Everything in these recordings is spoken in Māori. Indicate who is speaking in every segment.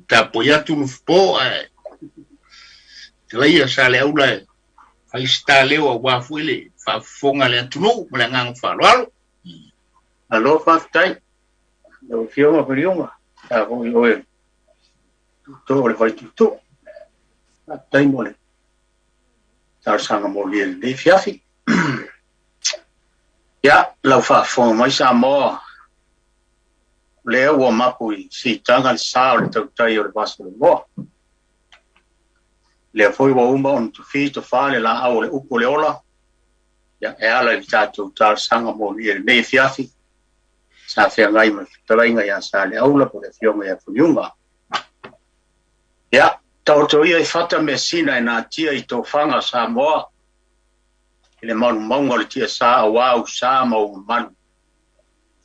Speaker 1: tapo ia tu Lofipo Lai sa le aula ai sta leo wa fuile fa fonga le tunu le ngang fa lo
Speaker 2: alo fa tai lo fioma Faliuga ta ko oe to le vai tu tai mole tar sanga mo le fiafi ya la fa fonga mai Samoa le o mapui si tanga sa le tai o le vaso le mo le foi wa uma on tu fi to fale la au le upo le ola ya e ala i tatu tar sanga mo le fiafi sa fe ngai ma tolainga ya sa le aula po le fionga ya Faliuga ya tauto ia i fata mesina na tia i to fanga Samoa le manu maunga le tia sa wa sa mo manu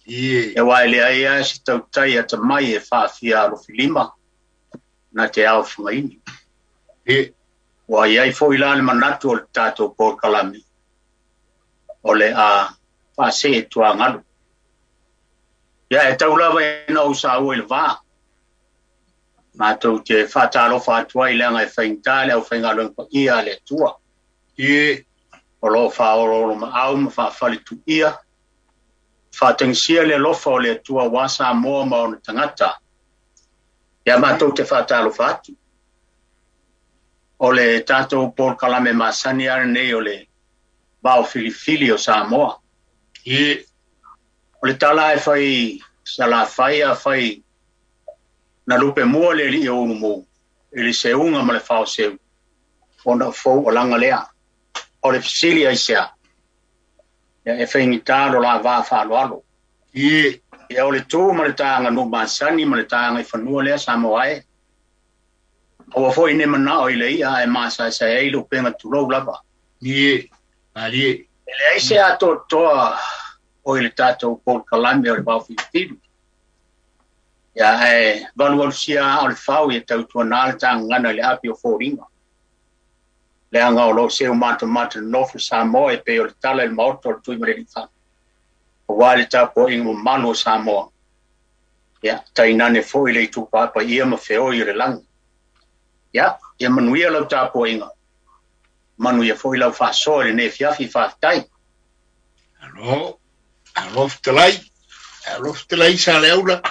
Speaker 2: e wa le ai si tau tai ata mai e fa fia Vaofilima na te au fungaini wa ia i foi la le manatu o le tato por kalami o le a fa se tua ngalu ya e tau lava e na usa o il va ma tau te fa talo fa tua i lenga e faintale au faingalo pa ia le tua o lo fa o lo ma au ma fa fali tu ia fa tengsia le lofa o le tua wa Samoa ma o tangata ya ma tau te fa talo fa tu o le tato por kalame masani are nei o le Vaofilifili o Samoa o le tala e fai sala fai a fai na lupe mua le li o mo ele se unga ma le fao se ona fo o langa lea o le fisili ai sea ya e fai ni talo la va fa lo alo o le tu ma le tanga no masani ma le tanga i fanua le Samoa o foi ne mana o ile ia e masa sa e lo penga tu lo lava ali ele ai se ato to o ile tato por kalame o Vaofilifili ya e valuasia o le fau e tau tu na tanga na le api o foringa le anga o lo se o mata no fu Samoa e pe o tala el moto tu me fa o wale tapo in o mano Samoa ya tainane foi le tu pa ia ma feo i le lang ya e manuia lau tapo inga manuia foi lau fa sole ne fiafi fa tai
Speaker 1: alo ftelai sa leula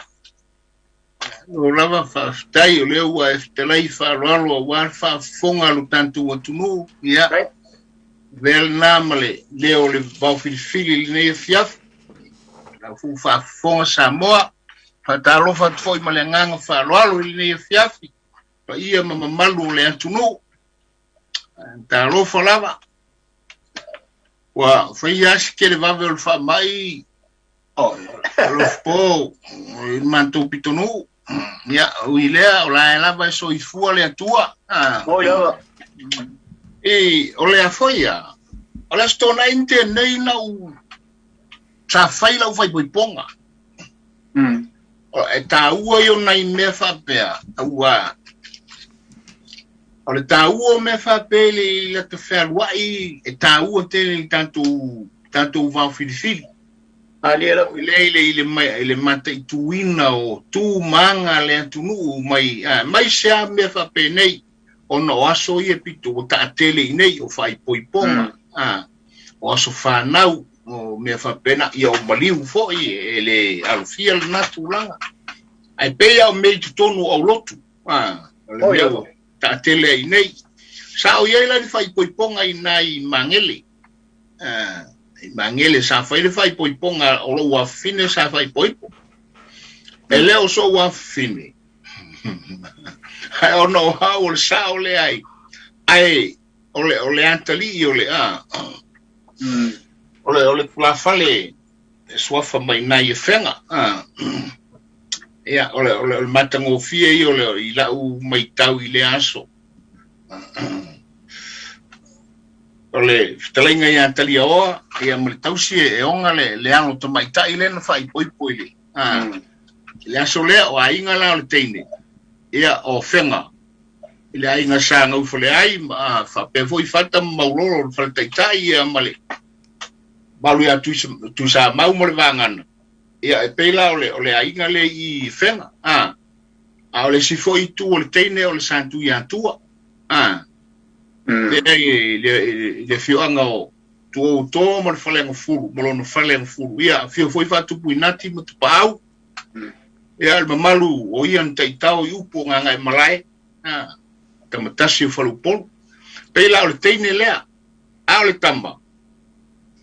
Speaker 1: o lava fa tai o leu a ftelai fa lo wa fa fonga lu tantu o tunu ya vel namale leo le Vaofilifili ne fiafi la fu fa fonga Samoa fa talo fa foi malenganga fa lo ne fiafi pa ia mamalu le atunu ta lo falava wa foi acho que ele vai ver fa mai Lofipo mantu pitonu ya uilea ola ela vai so ifua le atua o le afoia ola stona inte nei na u sa fai la vai poiponga o ta ua yo nai me fa pea ua o le tāua me whapele la te whāruai e tāua tele tanto Vaofilifili.
Speaker 2: Aliela
Speaker 1: ile mata i tuina o tū manga le atunu mai sea me whape nei o no aso i e pito o ta tele i nei o whai poiponga o aso whanau o me whapena i o maliu fo i e le alufia le natu langa ai pea o mei tutonu au lotu o le mea ta tele i nei sa o ia la fai poiponga i nai mangele mangele sa fai poiponga o lo wa fine sa fai poipo ele o so wa fine ai o no ha o sa o le ai o le antali o le o le la fale swafa mai nai e fenga ia o le matango fie i o le i la u mai tau i le aso o le fitalinga i antali oa ia mo le tausi e onga le ano to mai tai le na fai poipoi le aso lea o ainga la o le teine ia o fenga i le ainga sa ngau fale ai fa pe foi fata mauloro le fale taitai ia male balu ia tu sa mau mo le vangana ia e peila o le ainga le i fenga a le si foi tu o le teine o le santu ia tua le fioanga o tu to mo falengo fulu mo no falengo fulu ia fio foi fatu puinati mo tu pau ia le mamalu o ia ntaitao i upo nganga e malai tamatasi o Faliuga Peilua o le teine lea a le tama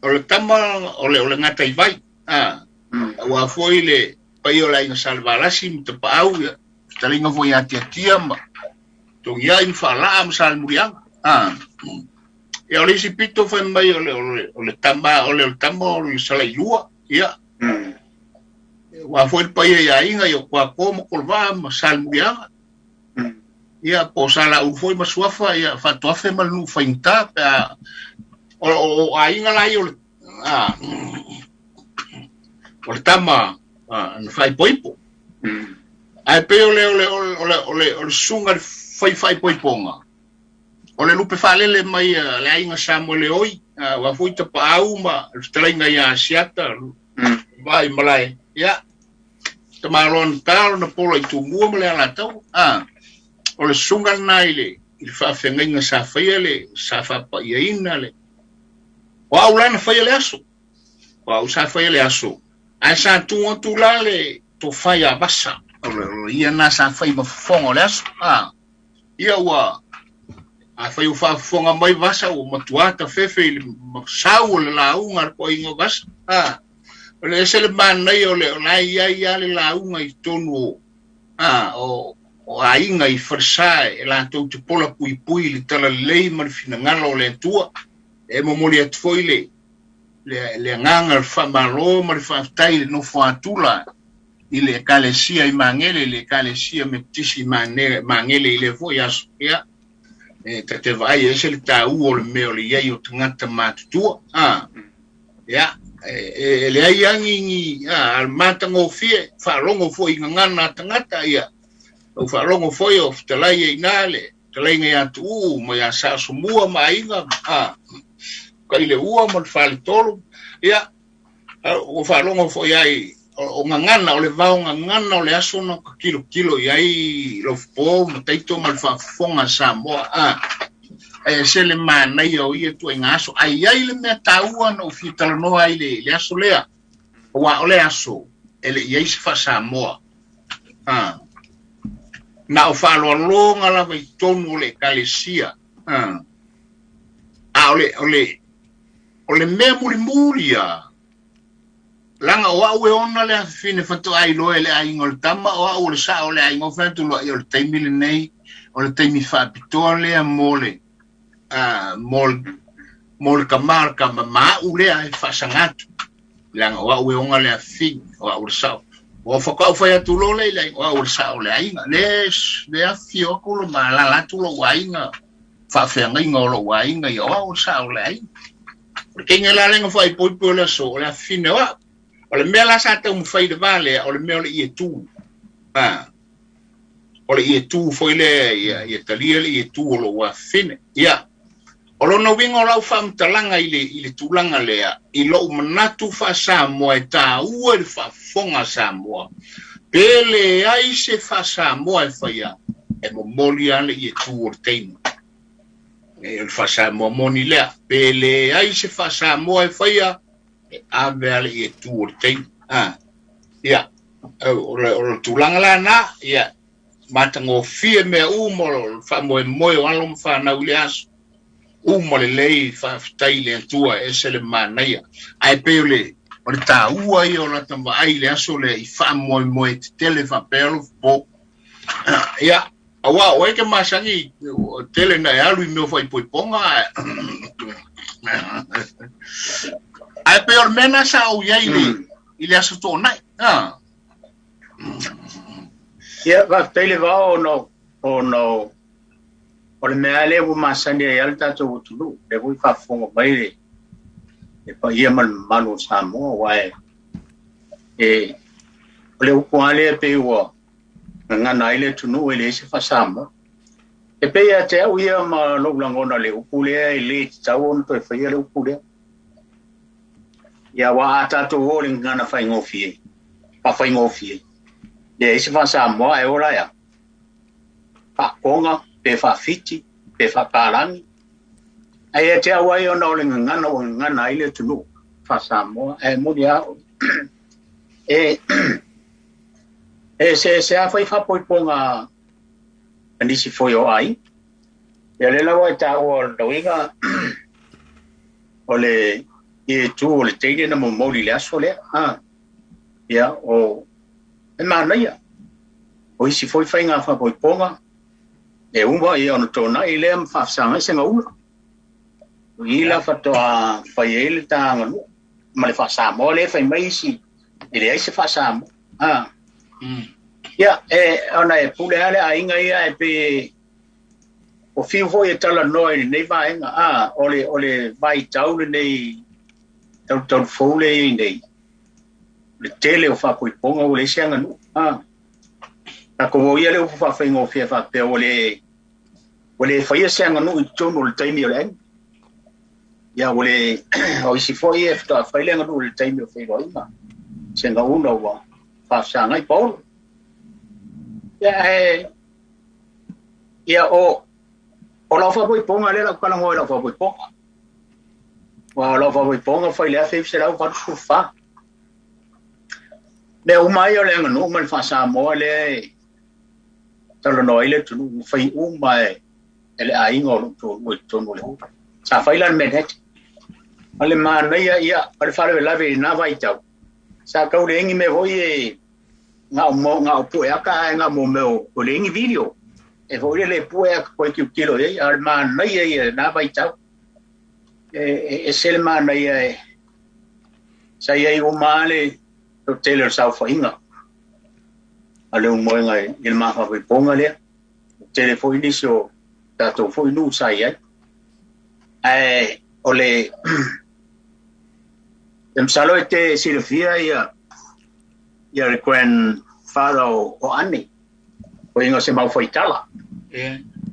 Speaker 1: o le ngata i vai wa foi le pai o la inga salvalasi mo te pau ia talinga foi atiatia ma to ia in fala am sal murianga e o le si pito foi mai o le tama o le Faliuga ia wa foi pai ia inga yo kwa como kolva ma sal murianga ia po sala u foi masuafa ia fatoafe malu fainta pa o ainga lai o le tama no fai poipo ai pe o le sunga fai poiponga o le lupe falele mai le ainga Samoa le oi wa foi ta pau ma strenga ia siata vai malai ia tamalon tal na polo i tu mua le ala tau o le sunga nai le il fa fenga sa faile sa fa pa ina le wa ulana faile aso wa usa faile aso ai sa tu la le to faia basa ia na sa fai ma fongo le aso ia wa a fai u fa fonga mai basa o matuata fefe il sau le launga ko ingo basa o le sele man nei o le nai ia le launga i tonu o ainga i farsae e la tau te pola pui le tala lei ma le finangala o le tua e momoli atu foi le nganga le whamalo ma le whaftai le no whaatula i le kalesia i mangele le kalesia me tisi mangele i le foi aso ia e te vai e se le tau o le meo le iei o tangata matutua ia e le ai angi al matango fie whalongo foi ngana tangata ia o whalongo foi o talai e inale talai ngai atu mo ia Samoa ma inga kai le ua mo le tolu ia o whalongo foi ai o ngana o le vao ngana o le aso no kilo iai Lofipo mo taito ma le whafonga Samoa e se le mana ia o ia tu inga aso ai le mea taua no fitala no ai le aso lea o le aso ele iai se Faasamoa na o whalonga la vai tonu le kalesia o le mea muri langa o au e ona le fine fatu ai loe le ai ngol tama o au le sa o le ai ngol fatu lo i o le taimi le nei o le taimi whapitoa lea mole mole kamar ma ule ai whasangatu langa o au e ona le fine o au le sa o whakau whai atu lo le o au le sa o le ai nga le a fio kulo ma la latu lo wai nga whawhenga inga o lo wai nga i o au le sa o le ai Kenge la lenga fai poipo le so le fine wa o le mea la sa te fai de vale o le mea le ie tu o le ie tu foi le ia talia le ie tu o lo wa fine ia o lo no winga o lau fam talanga i le tulanga lea i lo manatu Faasamoa e ta ua le fonga Samoa pele ai se Faasamoa e faia e momoli ale ie tu o teino e il Faasamoa moni lea pele ai se Faasamoa e faia e ave ale ie tu o teino ia o tulanga la na ia matango fie me umo famo e moe alo mfana ule aso umo le lei faftai le tua ese le manaia ai peole o le taua i o la tamba ai le aso le i famo e moe te tele fa pelo po ia awa o eke masangi tele na e alu i meo fai poiponga ai peole mena sa o iai le aso to nai
Speaker 2: ia va tele va o no o le mea le o masani e alta to tulu le voi fa fongo mai e pa ia malu Samoa wae e le upo ale pe wo nga na ile tunu ele se Faasamoa e pe ia te au ia ma lo langona le upo le ile tau on to e fa ia le upo le ia wa ata to wo le nga na fa ngofie pa fa ngofie le se Faasamoa e ora ya whaakonga, pe whaafiti, pe whaakarangi. Ai te awai o nao le ngana ile tunu, Faasamoa, moni ao. Se a whai whapoiponga anisi foi o ai. Ia le lawa ta o doinga o le tu o le teine na mo moli le aso le. Ia o mana ia. O isi foi whainga whapoiponga. E umwa ia ono tona i le am whaafsanga se ngaula. I la whatoa whai ele ta nganu. Ma le Faasamoa le whai maisi. I le aise Faasamoa. Ia, ona e pule ale a inga ia e pe o fiu hoi e tala noi nei vaenga, ole vai taule nei tau foule i nei. Le tele o whapoiponga o le seanga nu. Na ko ia le ufa whaingo fia whapea o le whaia seanga nu i tonu o le taimi o le eng. Ia o le o isi foi e ftoa whailenga nu o le taimi o whaingo inga. Senga una ua whaafsanga i paolo. Ia o lau whapoiponga le lau kalango e lau whapoiponga. Wa lau whapoiponga whai lea whai se lau whatu sufa. Le umai o le nganu man Faasamoa le talo no ile tunu whai umai ele a ingo o tonu le huka. Sa whai lan menhet. Ale mana ia ale whare lawe na vai tau. Sa kau le ingi me hoi e ngā pue aka ngā mo meo o le ingi video. E hoi le pue aka koe ki utilo e, ar maa nei e nā vai tau. E sele maa nei e, sa iei o maa le to tele o sau whainga. A le umoe ngai il maa whawhiponga lea. Tele fwoi nisi o tātou fwoi nū sa iei. O le, msalo e te silafia ia le grandfather o Ani. O inga se mau whaitala.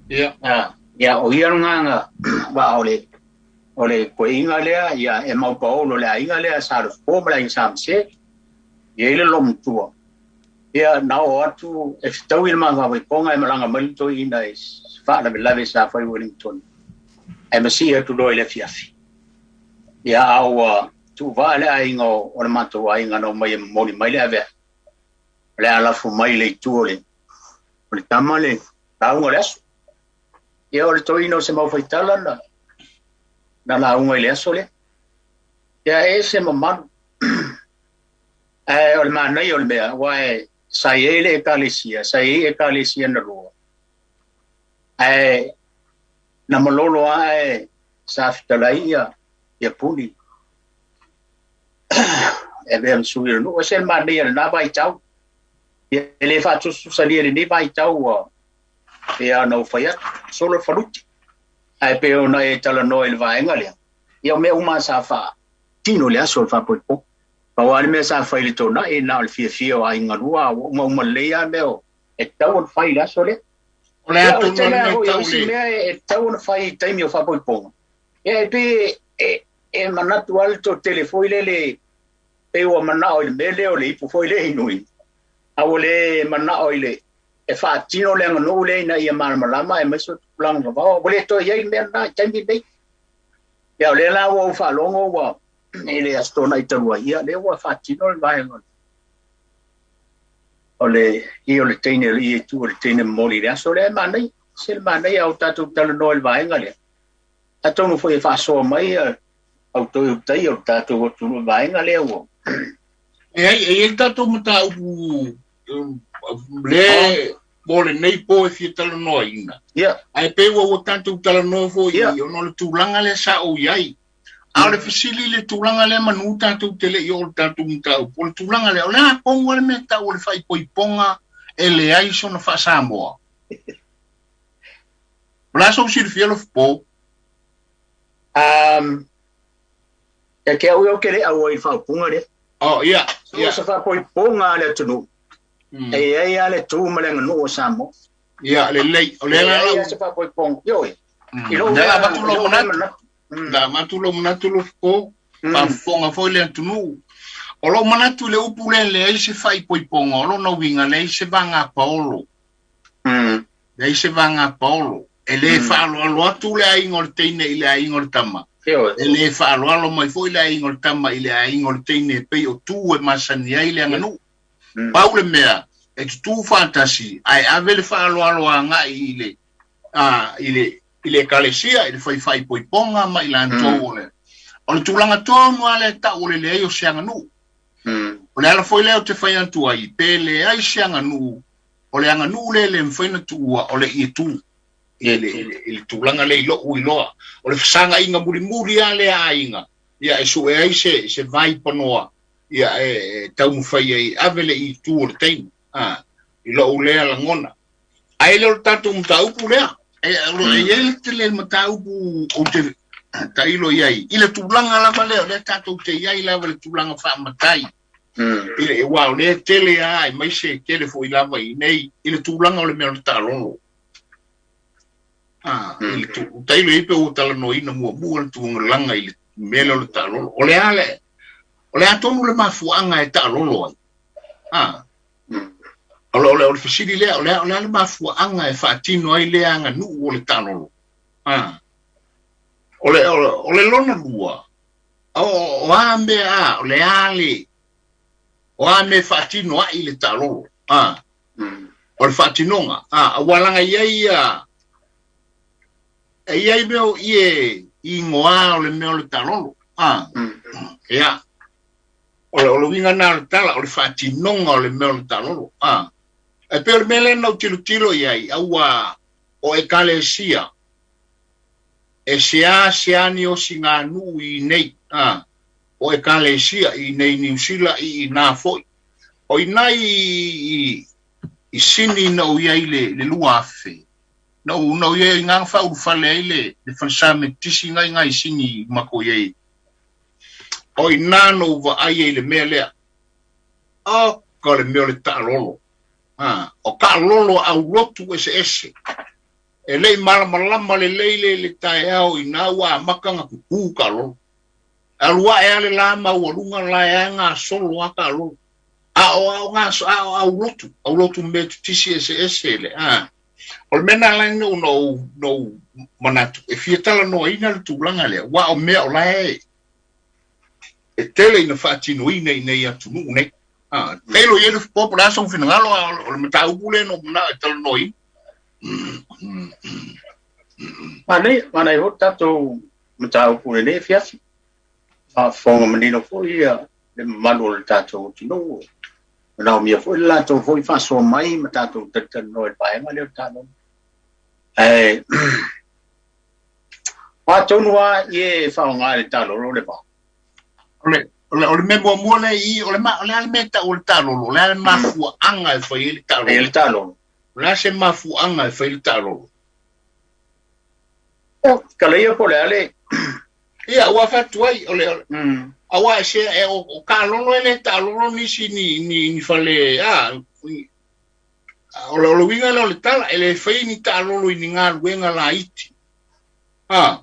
Speaker 2: Ia o ia nganga wa o le koe inga lea, ia e mau paolo lea inga lea sa le fōmala inga samse. Ia ile lom tua. Ia nao atu e fitau ina mga waiponga e malanga malito ina e whaana me lave sa whai Wellington. E masi atu loe le fiafi. Ia au tu vale a inga o le mato a inga no mai moni mai le ave. Le alafu mai le tu ole. O le tama le taunga le aso. Ia o le toino se mau whaitala na launga le aso le. Ia e se mamanu. O le manai o le mea, wae sai e le e kalesia na roa. Na malolo a sa fitalai ia puni. E vea msuira no, o se manai na vai tau. E le fatu susali le ni vai tau e ana ufaya solo faluti. Pe ona e tala no el vaenga le. Ia me uma sa fa tino le aso fa poipo. Pawale me sa faile tona e na le fia o ainga rua uma leia meo e tau faile aso le.
Speaker 1: Ole atu no
Speaker 2: tau le. E tau fai taimi o fa poipo. E pe e manatu alto telefoile le pe o mana o le mele o le ipu foile inui. Awole mana o le e fa tino le no le na ia malama e meso lang va ole to ye me na taimi dei. Ya le la wo fa longo wa ele astona itarua ia le wa fatino le vai ngon ole le tene le tu le tene moli le so le manai se manai au tatu talo no le vai ngale Atonio foi fa so mai au to tai au tatu tu le vai ngale wo
Speaker 1: e tatu mata le bole nei po fi talo no ina
Speaker 2: ia
Speaker 1: ai pe wo tatu talo no fo ia no le tulanga le sa o iai. Ale fasili le tulanga le manu tatu tele i o tatu mtau. Po le tulanga le ole pongo le meta o le fai poiponga e le aiso na Faasamoa. Blaso si le fielo po.
Speaker 2: E ke au ke le au i fa punga le.
Speaker 1: Oh ia.
Speaker 2: Ia sa fa poiponga le tunu. E ale tu malenga no Samoa.
Speaker 1: Ia le lei o le
Speaker 2: ia sa fa poiponga. Yo.
Speaker 1: I lo na ba tu lo na. Da matulo manatulo ko pa fonga foi le tunu o lo manatu le upu le se fai poiponga lo no winga le se banga paolo Dei se vanga Paulo. Ele whaaloalo atu le aingo le teine i le aingo le tama. Ele whaaloalo mai fo i le aingo le tama i le aingo le teine pei o tū e masani ai le anganu. Paule mea, e tu fantasi, ai ave le whaaloalo a nga i le kalesia, i le whai poiponga ma i la antou ole. O le tūlanga tōnu ale ta ole le eio se anganu. O le ala foi leo te whai antu ai, pe le ai se anganu, o le anganu le mwhaina tua o le i tū. Ele tūlanga le ilo uiloa. O le whasanga inga muri ale a inga. Ia e su e ai se vai panoa. Ia e tau mwhai ai avele i tū o le teinu. Ilo ulea la ngona. Ai leo tatu mtaupu lea. E ele te le mtaupu o te tailo iai. Ile tūlanga lava leo. Le tatu te iai lava le tūlanga wha matai. Ile e wao le tele ai. Mai se tele fo i lava i nei. Ile tūlanga o le mea le tālolo. Il tailo ipe o tala no ina mua tu ngalanga il melo le talo ole atonu le mafuanga e talo ole fisili le ole mafuanga e fatino ai le anga nu ole talo ole lona lua o ambe ole ale o ame fatino ai le talo ole fatinonga awalanga ia e ai meo i ngoa o le meo le talolo. Ea. O winga na le tala, o le whatinonga o le meo le talolo. E peo le mele na tilo iai, aua o e kale sia. E seani o si ngā nu i nei. O e kale sia i nei niusila i nā foi. O i nai i sini na o iai le lua afe. No ye ngang fa u fale le fansame tisi ngai singi mako ye o inano va ai le mele o ko le mele ta lolo o ka lolo au lotu ese e le malama le tai au inawa makanga ku ka lolo alua e ale la ma o lunga la nga solo aka lolo o nga au lotu me tisi ese le o mena lang no manatu e fietala no ina le tūlanga lea wa o mea o lae e tele ina whaatino ina ia tunu nei teilo i ele populasa o whinangalo o le mataupu le no muna e tala no ina
Speaker 2: Manai ho tato mataupu le ne fiafi whonga manino fo ia le manu le tato tino Nau mia foi la to foi faso mai matato tan no el pae ma le tano to noa ye fa nga le talo lo le ba
Speaker 1: ole me mo le I ole meta o le talo le ma fu anga e foi el talo la se ma fu anga e foi el talo
Speaker 2: kala ia po le ale
Speaker 1: ia wa fa tuai ole awa se o kalolo ele talolo ni sini ni fale o lo winga lo tala ele fai ni talolo ni nga wenga la iti
Speaker 2: ma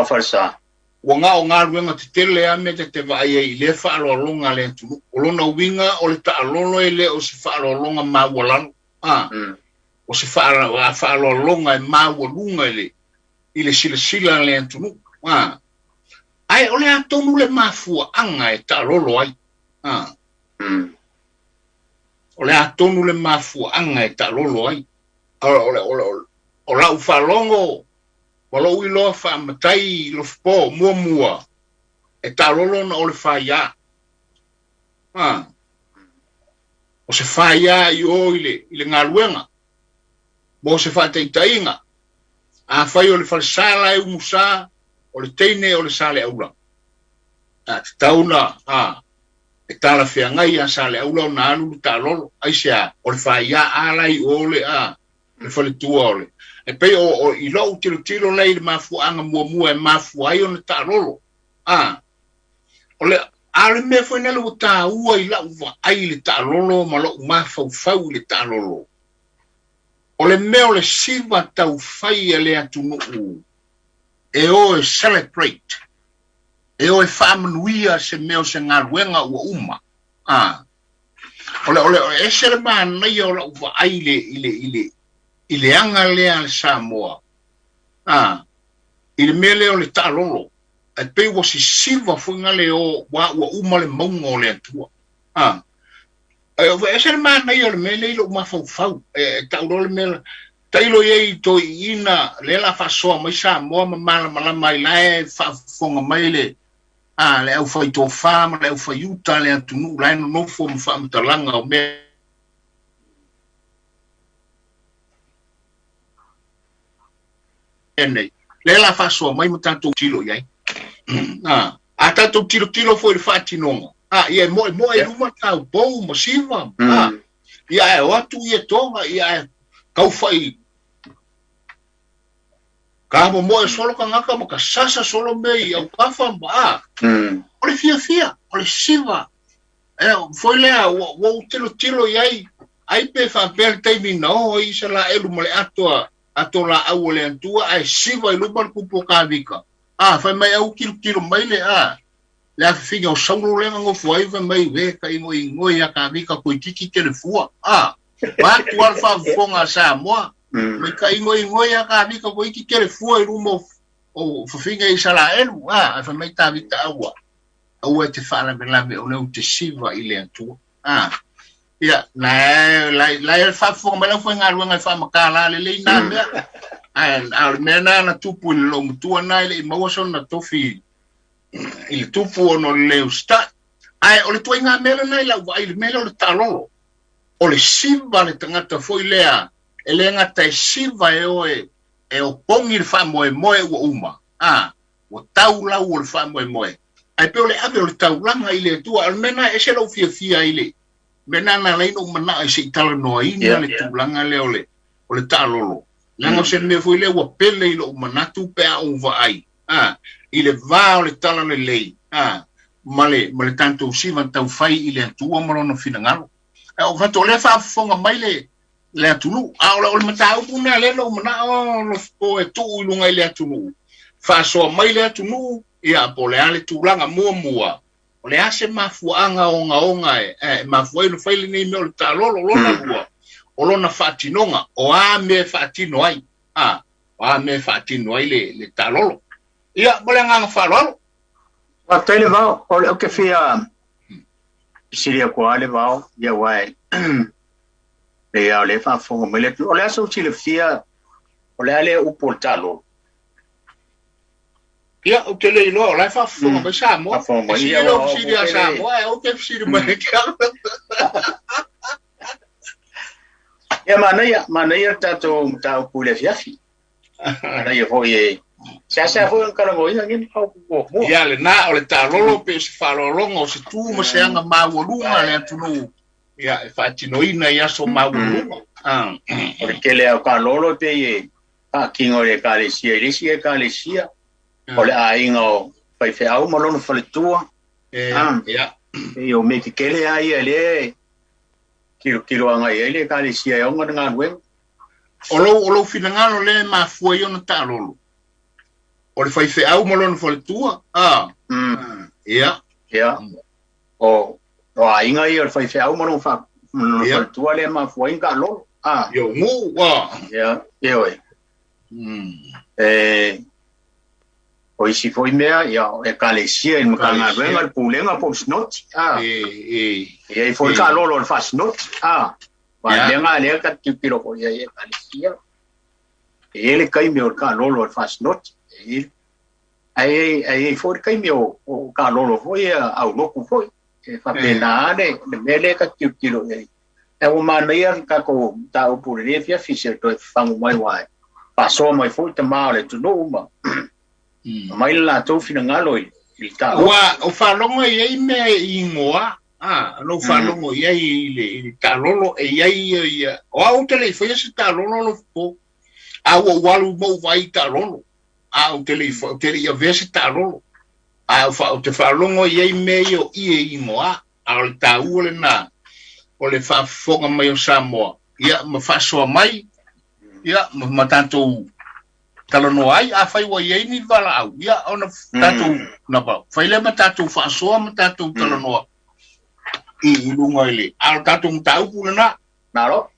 Speaker 2: farsa
Speaker 1: o nga wenga te tele a me te vai ai le fa lo longa le tu o lo no winga o le talolo ele o se fa lo longa ma wolan o se fa lo longa ma wolunga ele sila le tu ai ole atonu le mafua anga e talolo ai ole atonu le mafua anga e talolo ai o la ufalongo o lo ilo fa matai Lofipo mua e talolo na ole faia o se faia I o ile ngaluenga bo se fa tainga a fai ole falsala e musa o le teine o le sale aula tauna e tala fea ngai a sale aula o na alu talolo ai sea o le faia alai o le le fale tua o le e pei o ilo tilo lei le mafuanga mua e mafu ai o le talolo o le ale me foi na lu ta ua I la uva ai le talolo ma lo mafau le talolo o le meo le siva tau fai le atunu e o celebrate e o whamanuia se meo se ngaruenga ua uma ole e sere mana ia o la uva aile i le anga lea le Samoa. I le mele o le ta'alolo. Ai pei wa si siva funga le o wa uma le maunga o le atua. Ese le mana i o le mele i lo mafau. Ta'uro le mele. Tailo ye to ina le la Faasamoa mai Samoa mala mai lai fonga mai le le au fai to fama le au fai uta le atunu lai no fo mfa mtalanga o me ene le la Faasamoa mai mtanto tilo yai atato tilo foi fati no ye mo luma tau bo mo siva ia o atu ye tonga ia kau fai Kamo mo solo kangaka mo kasasa solo me au kafa ba. Ole fia, ole siva. Foi le wo tilo yai. Ai pe fa per time no i sala elu mole ato la awole antua ai siva i lubar kupo kavika. Fa mai au kilo mai le Le figa o saulo le ngo foi fa mai ve kai ngoi ya kavika ko tiki telefua. Ba tu alfa fonga Samoa. Me kai ngoi ya ka vika ko iki kere fua i rumo o fafinga i sala elu fa mai ta vita aua te fala me la me o le te siva i le atu ia la fa fo me la fo nga fa makala le na me al mena na tupu le lo mutua na le mo so na tofi il tupu ono le usta o le tuinga mele na la vai le mele o le talolo o le siva le tangata foi lea elenga tai siva e o pongi le fa moe o uma o tau lau o le fa moe ai pe o le ave o le tau langa i le tua almena e se lau fia i le mena na leino mana e se itala noa ina le tu langa le o le ta'alolo langa se me foi le ua pele i lo manatu pe a uva ai i le va o le tala le lei ma le tanto siva tau fai i le tua marona finangalo o fato le fa fonga mai le atunu o le matau puna le lo mana o Lofipo e tu lunga le atunu Faasamoa mai le atunu ia po le ale tulanga mua o le ase mafuanga onga mafua i faile nei me o le talolo lona lua o lona fatinonga o me fatino ai o me fatino ai le talolo ia mo le nganga falolo
Speaker 2: wa tele va o ke fia siria ko ale va ia wai le le fa fo me le o le aso chile fia o le ale u portalo
Speaker 1: ia o tele lo la fa fo me Samoa ia o siria Samoa o ke siria me
Speaker 2: ia mana ia tato tau pule fiafi ana ia fo ye sa fo un kalango ia ngin au ko
Speaker 1: ia le na o le talolo pe se falolongo se tu mo se anga mawolunga le tunu ia e fatinoina ia so mawolunga
Speaker 2: porque le o kalolo pe ye kingo le kalesia ole aingo fai fe au malono faletua
Speaker 1: ia
Speaker 2: o me que kele ai ele kilo anga ele kalesia o nga wen
Speaker 1: o lo finangalo le mafua yo na talolo o le fai fe au malono faletua ia o ainga ia fai fe au malono faletua le mafua inga lo yo mu
Speaker 2: ia o isi foi mea ia e kalesia in makanga wen al pulenga po snot e foi ka lo fa snot va lenga le ka kilo ko ia e kalesia ele kai me o ka lo fa snot ai foi kai me o ka lo foi au lo ku foi e fa pena de mele ka kilo e o mania ka ko ta o pure fia fisher to fangu mai wai pasou mai foi te male tu no uma mai la to finangalo il ta
Speaker 1: o falongo ye me ingoa no falongo ye il talolo e ye o au tele foi esse talolo lo po o walu mo vai talolo o tele ia vese talolo o te falongo ye me yo ingoa al tau le na o le fa fonga mai o Samoa ia ma Faasamoa mai ia ma tanto talono ai fai wa ye ni vala au ia ona tatu na ba fai le tatu Faasamoa ma tatu talono i lunga ile al tatu tau puna na lo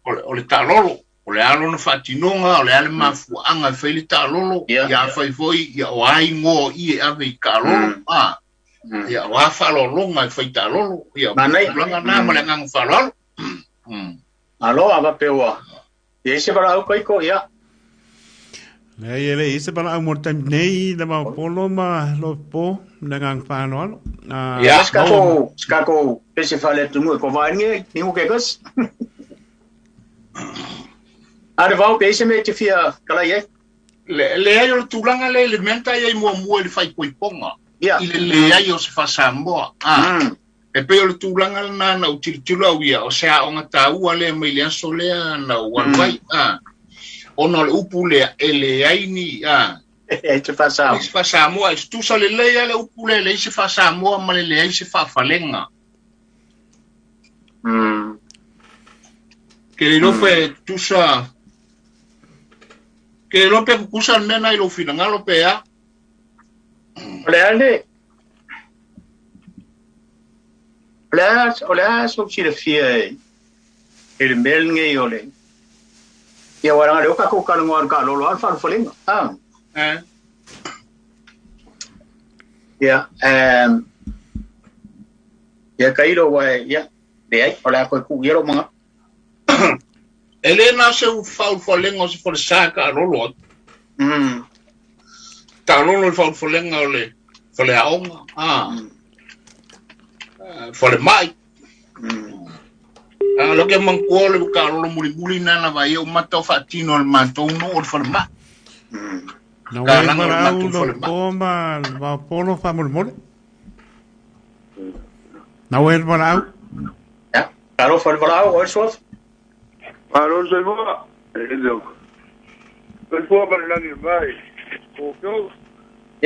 Speaker 1: o le talolo o le alo na whatinonga, o le ale mafuanga whaili ta lolo, ia whaifoi, ia o ai ngō i e ave I ka lolo, ia o a whalolonga I whaita lolo, ia o langa nā ma le ngang whalolo.
Speaker 2: Aloha wa peua. Ia ise wala au kaiko, ia.
Speaker 3: Nei, ele ise wala au mortam nei, Levaopolo ma Lofipo, le ngang whalolo.
Speaker 2: Ia, skako, pese whale tumu e ko wāinge, ni huke kas. Are vau pe ise me te fia kalai e?
Speaker 1: Le ai o le tūlanga le menta i mua mua I le whaipoiponga. I le ai o se Faasamoa. E pe o le tūlanga le nana o tiritura au ia, o sea o ngata ua le mai le aso lea na wanuai. Ona le upu lea e le ai ni.
Speaker 2: E te Faasamoa.
Speaker 1: E se Faasamoa, e se tusa le lea le upu le se Faasamoa ma le ai se whaafalenga. Ke le lope tusa... Ke lope kukusa mena I lo finanga lope ya.
Speaker 2: Olea so si le fia ele melnge I ole. Ia waranga leo kako kalungoan ka lolo al farfalinga. Ia ia kairo wa ia de ai olea ko ku yero manga.
Speaker 1: Ele na se u farfalinga se for saka lolo. Ta lolo farfalinga ole. Fole aonga. For the mic. Lo que manco le caro muli na vai o mato fatino al manto no for the mic.
Speaker 3: No vai para uno toma Vaopolo famolmole. No vai para
Speaker 2: ja, caro for para o eso.
Speaker 4: Paro Samoa. El fuego para la que vai. O que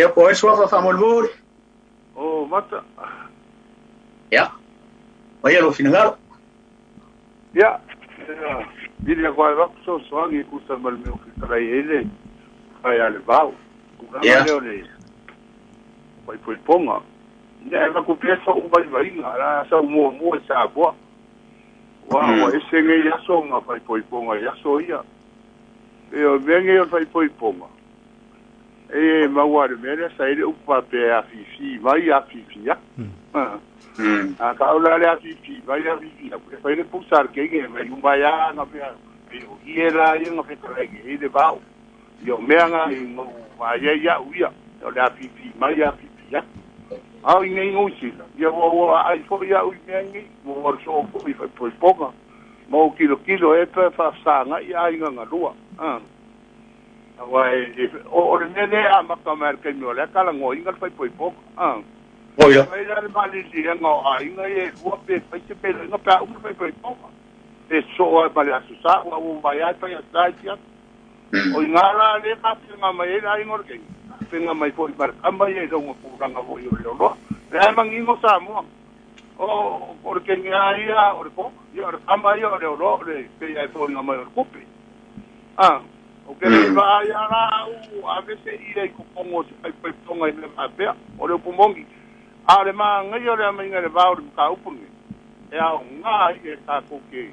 Speaker 2: ia po eso famolmole.
Speaker 4: Oh, mata.
Speaker 2: Ja. Oye, lo finangaro.
Speaker 4: Ja. Diria qua va so anche questo mal mio che tra ele. Vai al vau.
Speaker 2: Ja.
Speaker 4: Poi ponga. Ja, ma ku pesa o vai la sa mo sa boa. Wow, ese nge ya so nga poi ponga ya so ia. Io vengo io poi ponga. E ma guarda, me sa ile upa pe a fifi, vai a fifi ya. A kaula le a fifi, vai a fifi. Poi le pusar che vai un baia na pe. Io era io no pe trege, e de bau. Io me anga no vai ya uia. Io le a fifi, vai a fifi ya. Ah, ingai ngosi. Io wo ai fo ya ui ngi, wo so ko I poi ponga. Mo kilo e pe fa sanga ia inga ngalua. Wai o nene a makamar ke no le kala ngo inga fai poi po
Speaker 2: Oia
Speaker 4: ai le mali si ngo a inga e o pe pai se pe no pa un fai poi po e so a mali asu sa o vai ai pa ya tia o ngala le ka nga mai la ingor ke penga mai poi par amba ye do ngo ranga vo yo lo le mangi ngo sa mo o porque nga ia o ko yo amba yo lo le pe ai po nga mai o ko pe o que vai ara a veces ir ai como se vai ponga ele ape o le pumongi a le manga yo le manga le va o ka upungi e a nga e ta ko ke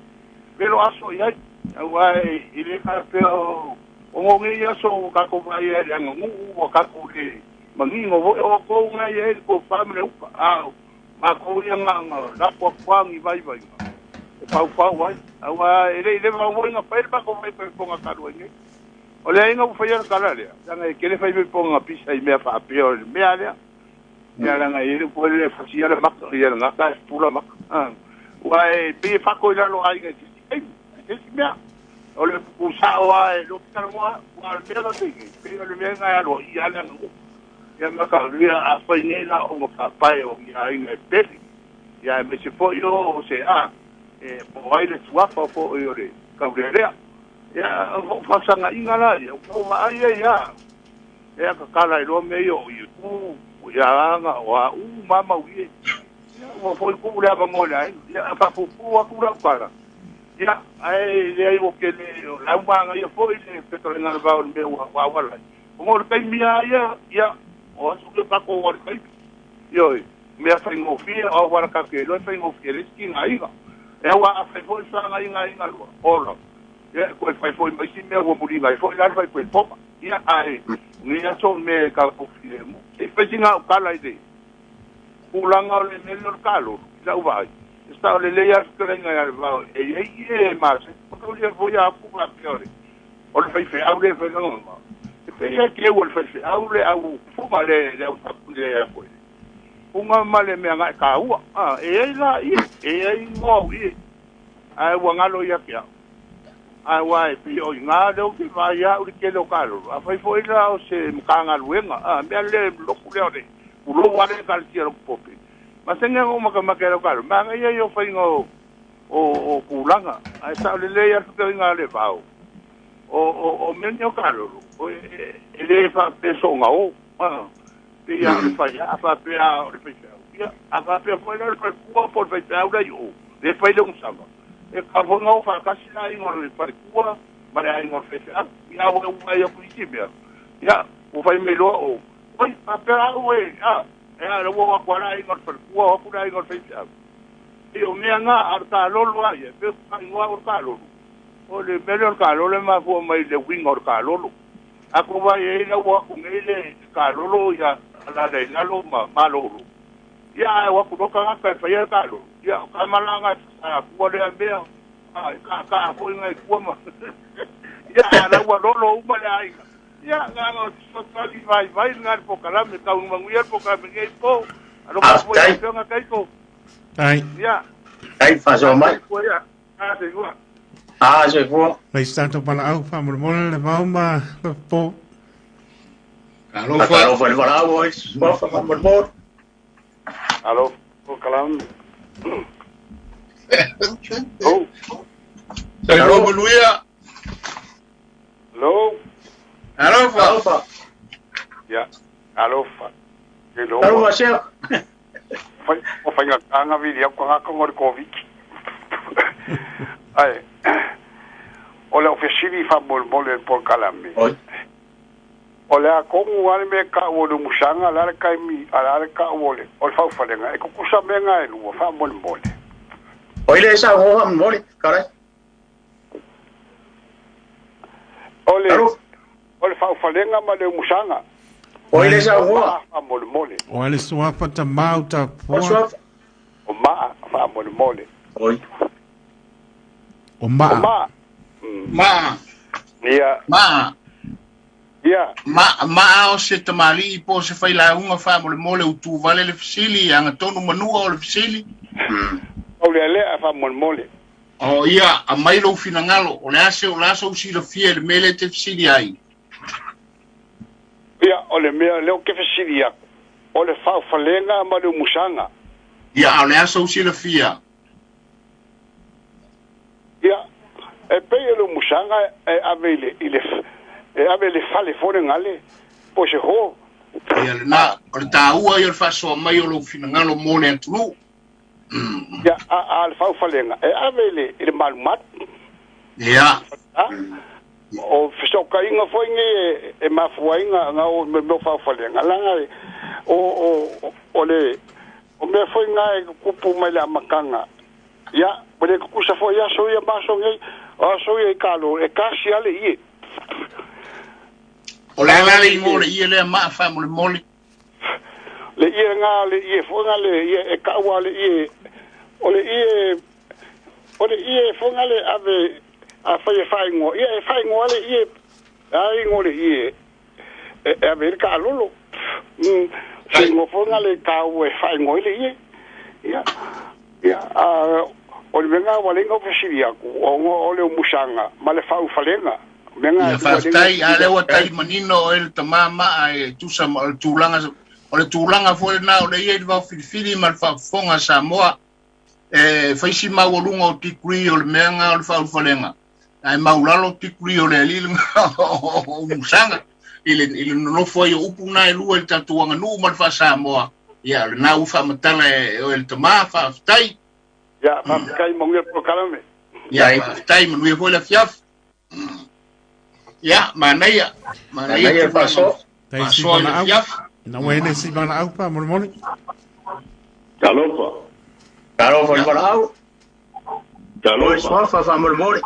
Speaker 4: pero aso ia vai ile ka pe o ngi ya so ka ko vai e ngu o ka ko ke mangi ngo o ko nga e ko family ma ko ia nga la ko kwangi vai pau vai awa ele va mo nga pa ko vai ponga ka ruengi o le inga fai kala le nga ke le fai ponga pisa I me fa pio me ale ya nga ile po le fasia le mak ya nga ka pula mak wai pe fa ko la lo ai nga ti me o le usa wa lo ka wa pe lo ti pe le me nga lo ya la ngo ya ma ka ria a fai ne la o ka pai o ya nga pe ya me se po yo se po ai le swapa po yo le ka le ya o fasanga ingala ya o ai ya ka kala ro me yo ya nga wa mama wi ya o foi ku la ba mo la ya pa pu ku ra para ya ai le ai o ke le la nga ya foi le petro na ba o me wa la mo le kai mia ya o su ke pa ko wa kai yo me fa ngo fi o wa ka ke lo fa ngo fi le skin ai ga e wa fa foi sa nga inga o ya ko fai foi mai si me o muri ngai foi la fai ko popa ia ai ni ya so me ka ko filemo e petinga o kala ide ulanga o le melo kalo la uva sta le le ya skrenga ya va e mas ko le foi a ku la piore o le fai fe aure fe no ma e pe ya ke o le fai aure au fuma le ya ko unga male me nga ka ua e la e mo i ai wa ngalo ya kia ai wa e pi o nga do ki va ya u ke lo kalo a fai foi la o se mkanga luenga me le lo ku le ore u lo wa le kal ti ro popi ma senga o ma ka lo kalo ma nga yo fai ngo o kulanga ai sa le le ya te nga le va o me nyo kalo o e le fa peso nga o ya fai a fa pe a o pe ya a fa pe foi le ku por pe a ura yo le fai le un samba e ka vo no fa ka sina i ngor le par ku ma le ngor fe ya o ya ku ti be ya o fai me lo o oi a pe a o e lo wa ku ara i ngor par ku o ku ra i ngor fe e o me nga ar ka lo lo ai pe ka ngor ka lo o le melhor ka lo le ma fu mai le wingor ka lo a ko va e la wa ku ngele ka lo ya la de la lo ma lo ya wa ku ka ka fa ya ka lo ya ka malanga a ku le ambe ka ko ngai ku ma ya la wa lo ma ai ya nga no so ka di vai nga po kala me ka un manguia po ka me ngai po a lo ka po ya nga kai ko
Speaker 3: ai
Speaker 4: ya
Speaker 2: ai Faasamoa se fu
Speaker 3: mai stato pala au fa mo le mauma po
Speaker 1: Alo
Speaker 2: Alo fa la voice fa mo
Speaker 4: alo po kalam oh
Speaker 1: Alo Luia
Speaker 4: lo
Speaker 1: Alo fa
Speaker 4: ya alo fa
Speaker 2: alo fa se
Speaker 4: o fa nga video ko nga ko ngor covid ai o le ofisini fa bol le por kalame o le a kongu wale me ka o le musanga ala ka mi ala ka o le o fa fa lenga e ko kusa menga e lu fa bol
Speaker 2: o ile sa ho ham mole kare
Speaker 4: o le fa lenga ma le musanga
Speaker 2: o ile sa ho
Speaker 4: fa bol
Speaker 3: o le soa fa ta mauta po
Speaker 4: o ma fa bol
Speaker 2: oi
Speaker 3: o ma
Speaker 4: ya
Speaker 1: ma o se tamali po se fai la unga fa mole u tu vale le fisili anga tonu manua o le fisili
Speaker 4: o le fa mole
Speaker 1: o ia a mai lo finangalo o le ase o laso u sila fie le mele te fisili ai
Speaker 4: ya o le me le o ke fisili ya o le fa lenga ma le musanga
Speaker 1: ia o le aso u sila fia
Speaker 4: ya e pe lo musanga e avele avele fale fore ngale po se ho
Speaker 1: ia le na o le taua ia le faso mai o lo finangalo mole antulu
Speaker 4: ya al fa falenga e avele ile malmat
Speaker 1: ia
Speaker 4: o fiso ka inga foi nge e mafuainga nga o me fa falenga langa o le o me foi nga e kupu mai la makanga ya pode ku sa foi ya so ya maso nge o so ya kalo e kasi ale ie
Speaker 1: o le ala le mole ia le ma fa mole
Speaker 4: le ie nga le ie fo nga le ie e ka wa le ie o le ie fo nga le ave a fa ngo ie fa ngo le ie ai ngo le ie e ave ka lolo se ngo fo nga le ka wa fa ngo le ie ya o le venga wa le ngo fesiria ku o le musanga ma le fa falenga
Speaker 1: ia faafetai a le ua taimanino e le tamama e tusa o le tulaga foi na o le ia i le vaofilifili ma le faafofoga Samoa e faisi maualuga o tikui o le meaga o le faaulufalega ae maulalo tikui o le alilega o musaga i le nonofo ai o upu na e lua i le tatou aganuu ma le faasamoa ia lenā ua faamatala e le tamā faafetai
Speaker 4: ya faafetai mauia pokalame
Speaker 1: ia faafetai manuia foi le afiafi ya manaya
Speaker 2: paso
Speaker 1: ya
Speaker 3: na wene si bana au pa mormoni
Speaker 2: Kalo fa para au. Kalo fa fa mormoni.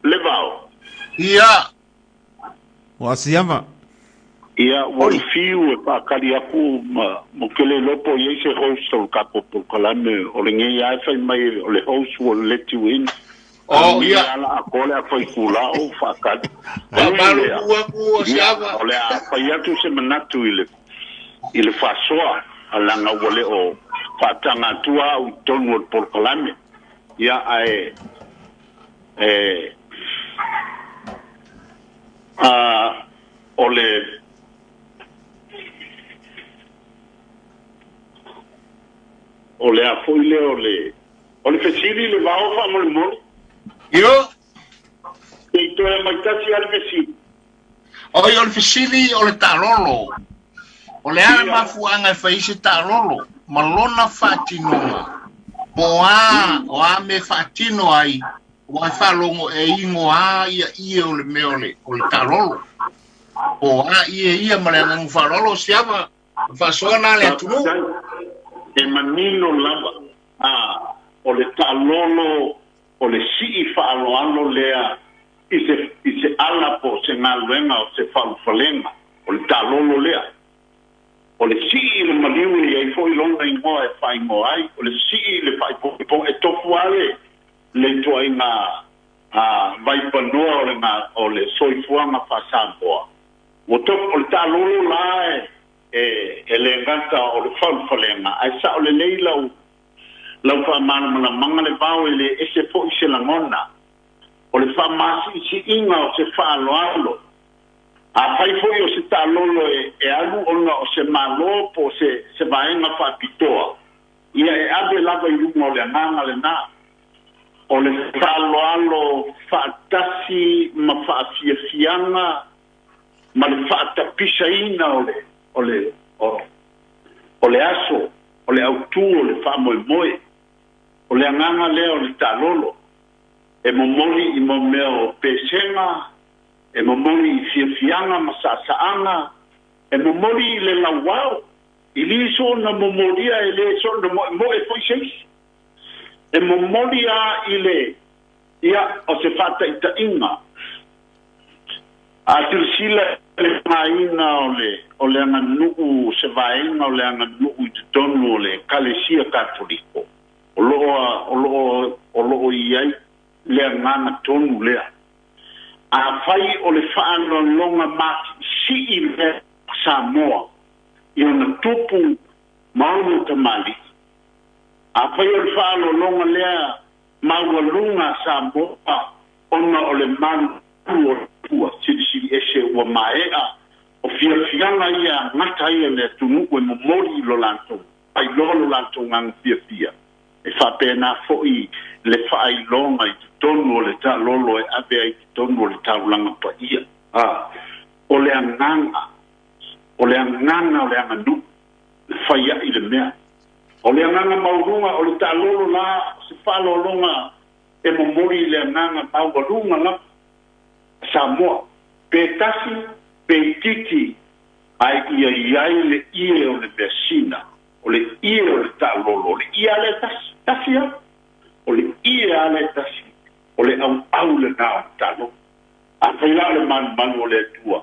Speaker 4: Levao.
Speaker 1: Ia.
Speaker 3: O Asi'ava.
Speaker 4: Ia, o fiu e whakari aku mo kele lopo i se host o kapo po kalame o le ngei ai whai mai o le host o let you in.
Speaker 1: Oh, ia.
Speaker 4: Ala a kole a whai kula o whakari.
Speaker 1: Malu ku Asi'ava.
Speaker 4: O le a whai atu se manatu i le whasoa a langa wale o whatanga tua o tonu o po kalame. Ia ai o le a foi le o le fesili le vao fa mo le mo
Speaker 1: Yo.
Speaker 4: e to e mai tasi al fesili
Speaker 1: O le fesili o le talolo. O le ale mafuanga fai se talolo. Malona fatinonga. Poa o ame fatino ai. Wa falongo e ingo a ia o le meole o le talolo. Poa ia male ngang falolo siapa. Fasona le tunu.
Speaker 4: e manino lava o le talolo o le sii fa'aloalo lea i se ala po se galuega o se fa'alufalega o le talolo lea o le sii le maliu i ai fo'i lona igoa e fa'aigoa ai o le sii le fa'aipo'ipo e tofu ale le tuaiga vaipanua o le soifuaga fa'asamoa ua tofu o le talolo la e le ngata o le fa'alufalega ae sa o lelei lau fa'amanamanaga le vao e le ese fo'i se lagona o le fa'amasi'isi'iga o se fa'aloalo afai fo'i o se talolo e alu ona o se mālō po se vaega fa'apitoa ia e ave lava i luga o le agaga lenā o le fa'aloalo fa'atasi ma fa'afiafiaga ma le fa'atapisaina o le aso o le autū o le fa'amoemoe o le agaga lea o le talolo e momoli i mo mea o pesega e momoli i fiafiaga ma sa'asa'aga e momoli i le lauao i liso na momolia e lē so na mo'emo'e fo'i seisi e momoli a i le ia o se fa'ata'ita'iga a tilisila le maina o le aganu'u se vaega o le aganu'u i totonu o le kalesia katoliko o lo'o i ai le agaga tonu lea afai o le fa'alologa masi'i le Samoa i ona tupu ma ona tamali'i afai o le fa'alologa lea maualuga Samoa ona o le malu o le tua silisili ese ua mae'a o fiafiaga ia gata ia le tunu'u e momoli lo latou ailoa lo latou gaga fiafia e fa'apena fo'i le fa'ailoga i totonu o le ta'alolo e ave ai totonu o le taulaga pa'ia o le agaga o le aganu'u le faia'i le mea o le agaga mauluga o le ta'alolo la se fa'alologa e momoli i le agaga maualuga lava Samoa pe tasi pe titi ai ia le ie o le besina o le ie o le ta'alolo o le ia le tasi o le ia le tasi o le au le nā talo a whaila le manu o le tua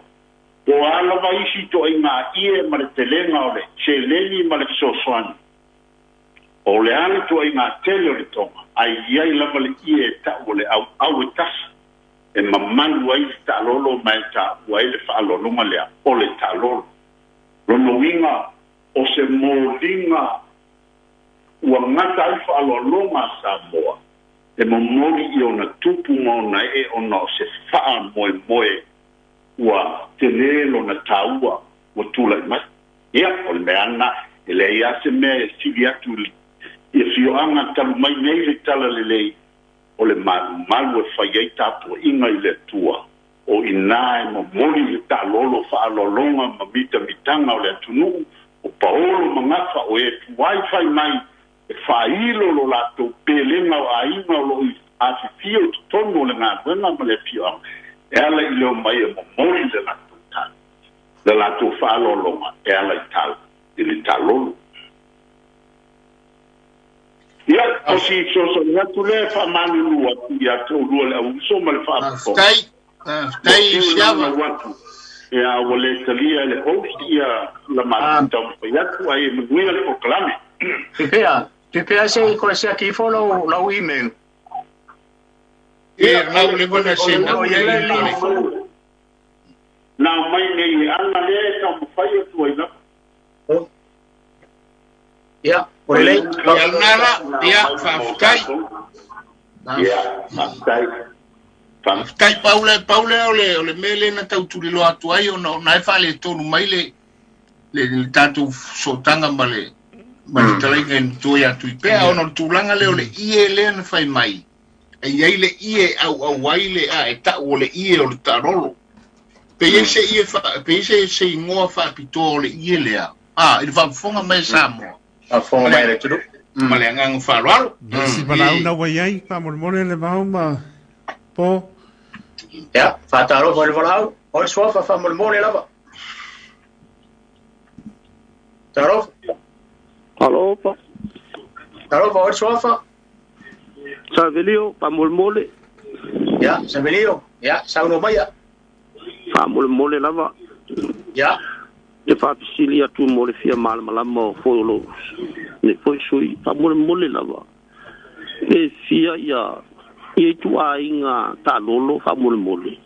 Speaker 4: o alava isi to i ngā ie ma le telenga o le cheleni ma le sosoani o le ale to i ngā tele o le tonga ai iai lava le ie ta o le au e tasi e mamanu ai le ta'alolo mai ta'ua ai le fa'alologa lea o le ta'alolo lonoiga o se moliga ua gata ai fa'alologa Samoa e momoli i ona tupu ma ona e ona o se fa'amoemoe ua telē lona tāua ua tula'i mai ia o le mea ana e leai a se mea e sili atu ia fio'aga talu mai nei le tala lelei o le malu e whai ei tāpuaʻiga i le atua o inā e momoli le ta'alolo fa'alologa ma mitamitaga o le atunu'u o paolo magafa o e tuai fai mai e fa'ailo lo latou pelega o āiga o lo'o afifia o totonu o le galuega ma le fio'aga e ala i leo mai e momoli le latou tali le latou fa'alologa e ala i le ta'alolo Ia, o si so ia tu le fa manu wa ia tu le au so mal fa.
Speaker 1: Tai Asi'ava.
Speaker 4: Ia wale talia le host ia la mata ia tu ai mguia le proclame.
Speaker 2: Tuipe'a se ko se ki follow la email.
Speaker 1: Ia na le bona se na
Speaker 4: na mai nei ana le ka fai tu ai na.
Speaker 2: Ia, ole
Speaker 1: ia nara ia faftai.
Speaker 4: Ia, faftai.
Speaker 1: Faftai Paule ole mele na tau tuli lo atu ai ona na fa le tonu mai le tatu sotanga male. Ma tala ngen tu ya Tuipe'a ona tulanga le ole ie le na fai mai. Ai le ie au waile a eta ole ie ole tarolo. Pe se ingoa fa pito ole ie le a. Il va fonga mai Samoa.
Speaker 2: A fonga mai le tudu.
Speaker 1: Ma le ngang fa lo.
Speaker 3: Si para una wayai pa mormone le vauma po.
Speaker 2: Ja, fa taro vol volau. Ol sofa fa mormone lava. Taro.
Speaker 5: Hello, pa.
Speaker 2: Taro ol sofa.
Speaker 5: Savelio pa mormone.
Speaker 2: Ja, savelio. Ja, sauno maya.
Speaker 5: Pa mormone lava.
Speaker 2: Ja.
Speaker 5: Le Vaofilifili atu mo le fia malama folo ne foi sui pa mole lava e fia ia tu ainga ta lolo fa mole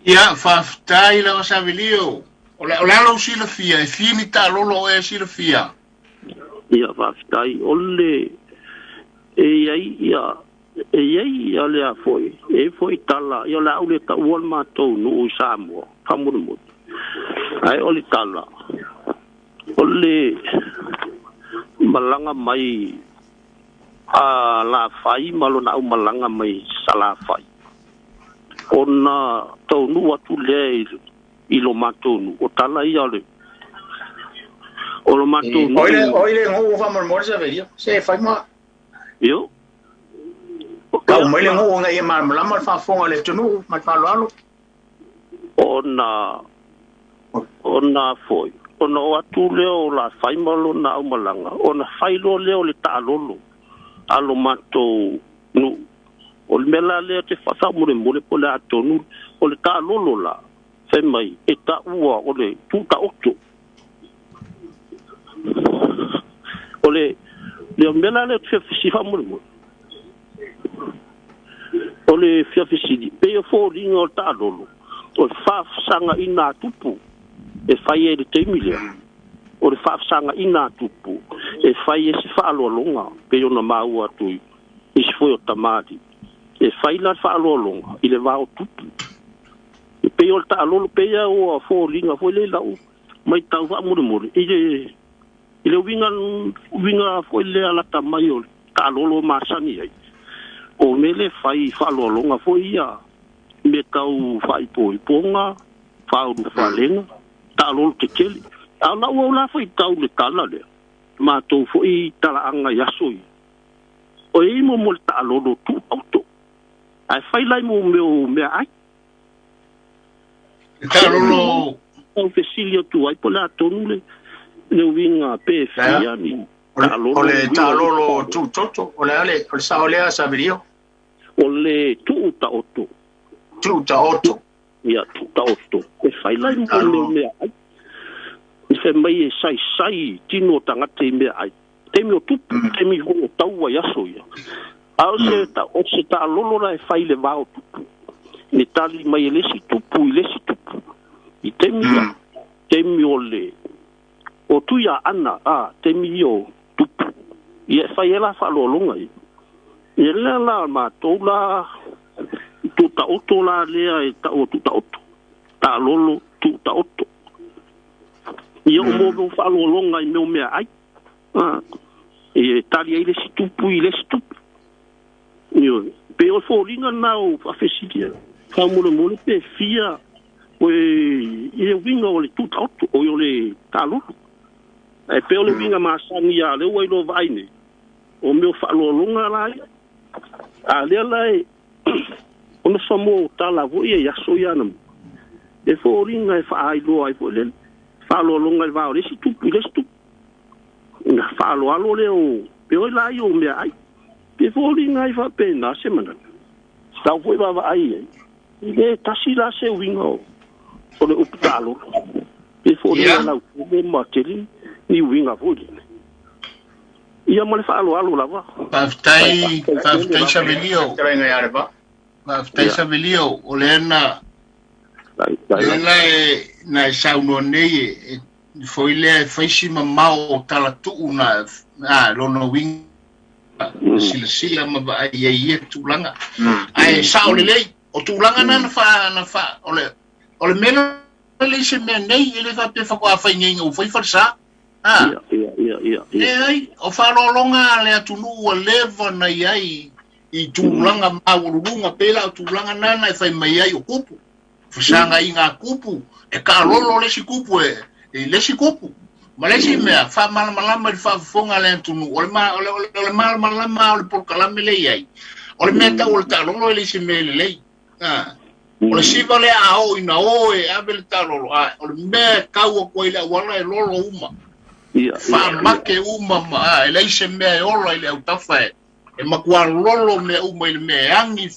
Speaker 1: ia faftai la savelio ola lo sila fia e fini ta lolo e sila fia
Speaker 5: ia faftai ole ia le foi tala ia la ule ta walma to no Samoa fa mole ai oli tala ole malanga mai la fai malona malanga mai sala fai ona tonu atu le ilo matonu o tala ia le o lo matonu
Speaker 2: oile ngo fa mormorza verio se fai ma
Speaker 5: yo
Speaker 2: ka o mele ngo nga ia malama fa fonga le tonu ma fa lo
Speaker 5: ona foi ona o atu leo la fai malo na malanga ona fai lo leo le talolo alo mato nu o mela le te fasa mole po le atonu o le talolo la fe mai e ta ua o le tuta oto o le mela le te fisi fa mole o le fisi pe fo ringa o talolo o fa sanga ina tupu e fai e te emilia o le whaafsanga ina tupu e fai e si whaalolonga pe ona maua tui i si foi o tamati e fai la whaalolonga i le wao tupu e pe o le taalolo pe ia o a fōringa foi le lau mai tau wha mure i le winga foi le alata mai o taalolo masani ai o mele fai whaalolonga foi ia me tau whai ponga whauru whalenga talol te keli ala o la foi tau le tala le ma to foi tala anga yasoi o i mo talolo tu auto ai fai lai mo me ai
Speaker 1: talolo
Speaker 5: o fesilio tu ai pola tonule le winga pe fia ni
Speaker 2: talolo tu toto ole sa ole sa video
Speaker 5: ole tu ta auto ia tuta oto e fai lai mo me ai e fe mai e sai tino tanga te me ai te mi o tupu te mi ho tau ai aso ia au se ta lolo la e fai le vao tupu ni tali mai le si tupu i te mi o le o tu ia ana te mi o tupu i e fai la fa lolonga i e la ma tola tuta oto la lea e ta o tuta oto ta lolo tuta oto ia o mo fa lolonga i meu mea ai e tali ai le situpu io pe o foringa na o afesidia fa mole pe fia o e winga o le tuta oto o le ta lolo e pe o le winga masani ia le o i lo vaine o meu fa lolonga la a le lai ona Samoa tala vo ia so ia na e fo ringa e fa ai lo ai fo le fa lo longa va o le si tupu na whaaloalo leo, pe oi lai o mea ai, pe fōri ngai whape nā se mana. Tau fwoi wawa ai ai, i le tasi la se winga o le upitalo. Pe fōri ngai lau, me materi, ni winga fōri. Ia mo le whaaloalo lawa.
Speaker 1: Paftai sa velio. Paftai sa velio, o le ana, na sauno nei foi le faisi mamao tala tu na lono wing sila ma ba ye tulanga ai sao le o tulanga na fa ole meno le se me nei ele va pe fa kwa fa ngi o foi farsa ai o fa longa le atunu o leva na ai I tulanga ma urunga pela tulanga nana e fa mai ai o kupu fusanga inga kupu e ka lolo le si kupu e le si kupu ma le si mea fa malama i fa fonga le tunu ole malama ole por kalame le ai ole meta ole ta lolo le si me le ole si vale a o ina o e abel ta lolo ole me ka o ko ile wala e lolo uma fa make uma ma le si me ola ile utafa e makua lolo me uma ile me angi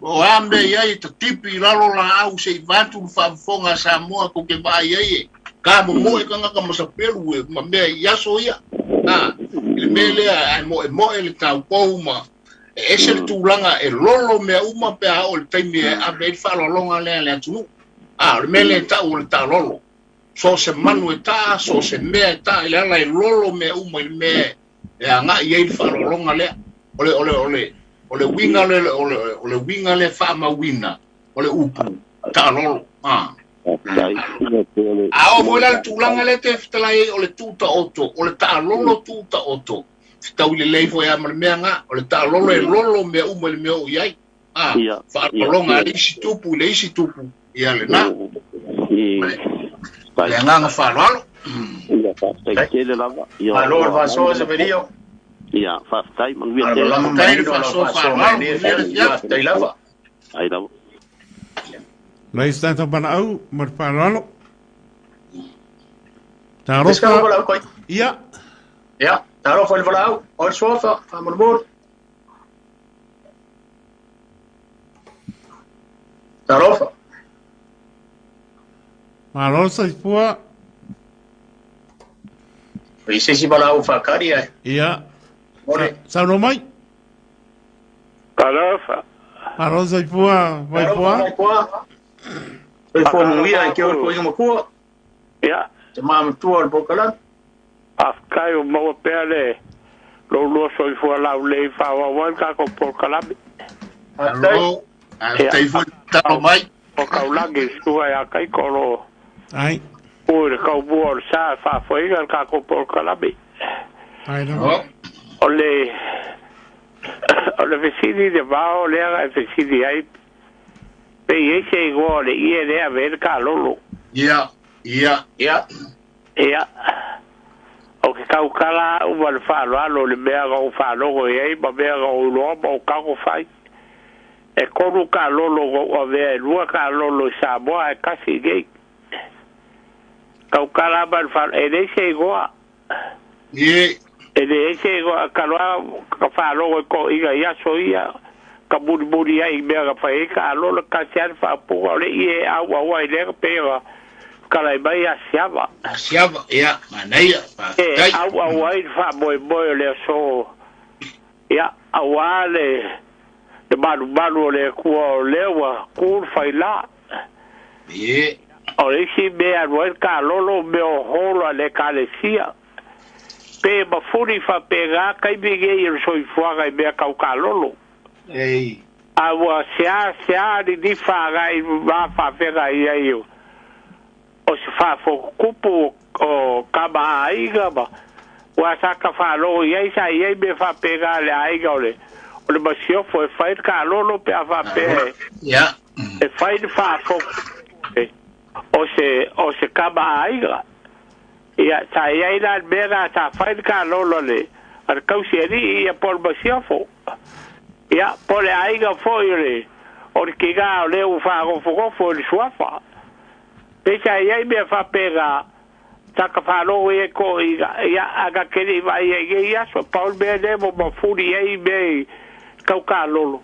Speaker 1: o ambe ia te tipi lalo la au se vatu fa fonga Samoa ko ke ba ia ka mo e kanga ka mo sa pelu e ma me ia so ia le mele ai mo ele ta poma e se tulanga e lolo me uma pe a o te me a be fa longa le tu le mele ta o ta lolo so se manu ta so se me ta ile la lolo me uma me e anga ia fa longa le ole winga le fa ma wina ole upu ta lolo o vola tulanga le te ftalai ole tuta oto ole ta lolo tuta oto tau le leifo ya mermeanga ole ta lolo e lolo me umo le me o yai fa longa le situpu ia le na le nganga fa lolo
Speaker 5: ia fa te le lava ia
Speaker 2: lolo va so se vedio
Speaker 5: ia fa tai man via te
Speaker 2: fa so te lava
Speaker 5: ai lava
Speaker 3: Lai stanta pana au, mar paralo. Ta rofa. Ia.
Speaker 2: Ja, ta rofa il volau, o sofa, fa murmur. Ta rofa.
Speaker 3: Ma rosa pua.
Speaker 2: Ise si volau fa caria.
Speaker 3: Ia. Sa no mai.
Speaker 5: Ta rofa.
Speaker 3: Ma rosa pua, vai pua.
Speaker 2: Foi formuia que eu coisa uma cor.
Speaker 5: Ja.
Speaker 2: Te mam tuor bokalan.
Speaker 5: Afkai o mau pele. Lo so fo la le fa wa ka ko por kalabi.
Speaker 1: Allo. Ai foi ta mai.
Speaker 5: O ka ulangi sua ya kai ko lo.
Speaker 3: Ai.
Speaker 5: Por ka bor sa fa foi ka ko por kalabi.
Speaker 3: Ai no.
Speaker 5: Ole vecini de bao le a vecini ai. Pe ese gole ia de ver ka lolo.
Speaker 1: Ia.
Speaker 5: O ke kau kala o wal fa lo le mea go fa lo e ba mea go lo o ka go fai. E koru ka lolo go o ve lua ka lolo Samoa e kasi gei. Kau kala ba fa e de se go.
Speaker 1: Ie.
Speaker 5: E de se go ka lo ka fa lo ko iga ia so ia. Ka buri ai mea fa e ka lolo ka ser fa po le ie au le pe kala mai Asi'ava.
Speaker 1: Asi'ava, ia, manaia.
Speaker 5: Au ai fa moi le so. Ia, au ale de balu le ku lewa ku faila.
Speaker 1: Ie.
Speaker 5: O isi me arwai ka lolo me o holo le kalesia. Pe ba furi fa pega kai bige ir so ifuaga i me ka lolo.
Speaker 1: Ei.
Speaker 5: Awa sia di fa ga i va fa pega i eu. O se fa fo kupu o kaba aiga ba wa saka fa lo ye sa ye be fa pega le aiga ole o le basio fo fa ka lo pe fa pe
Speaker 1: ya
Speaker 5: e fa fa fo o se kaba aiga ya sa ye la bega sa fa ka lo le ar kauseri ya por basio fo ya por le aiga fo ile o ke ga le u fa go fo le suafa Pesa ia me fa pega
Speaker 6: taka whālo e ko ia aga kere vai ia so paul me ne mo mafuri ei me kau ka lolo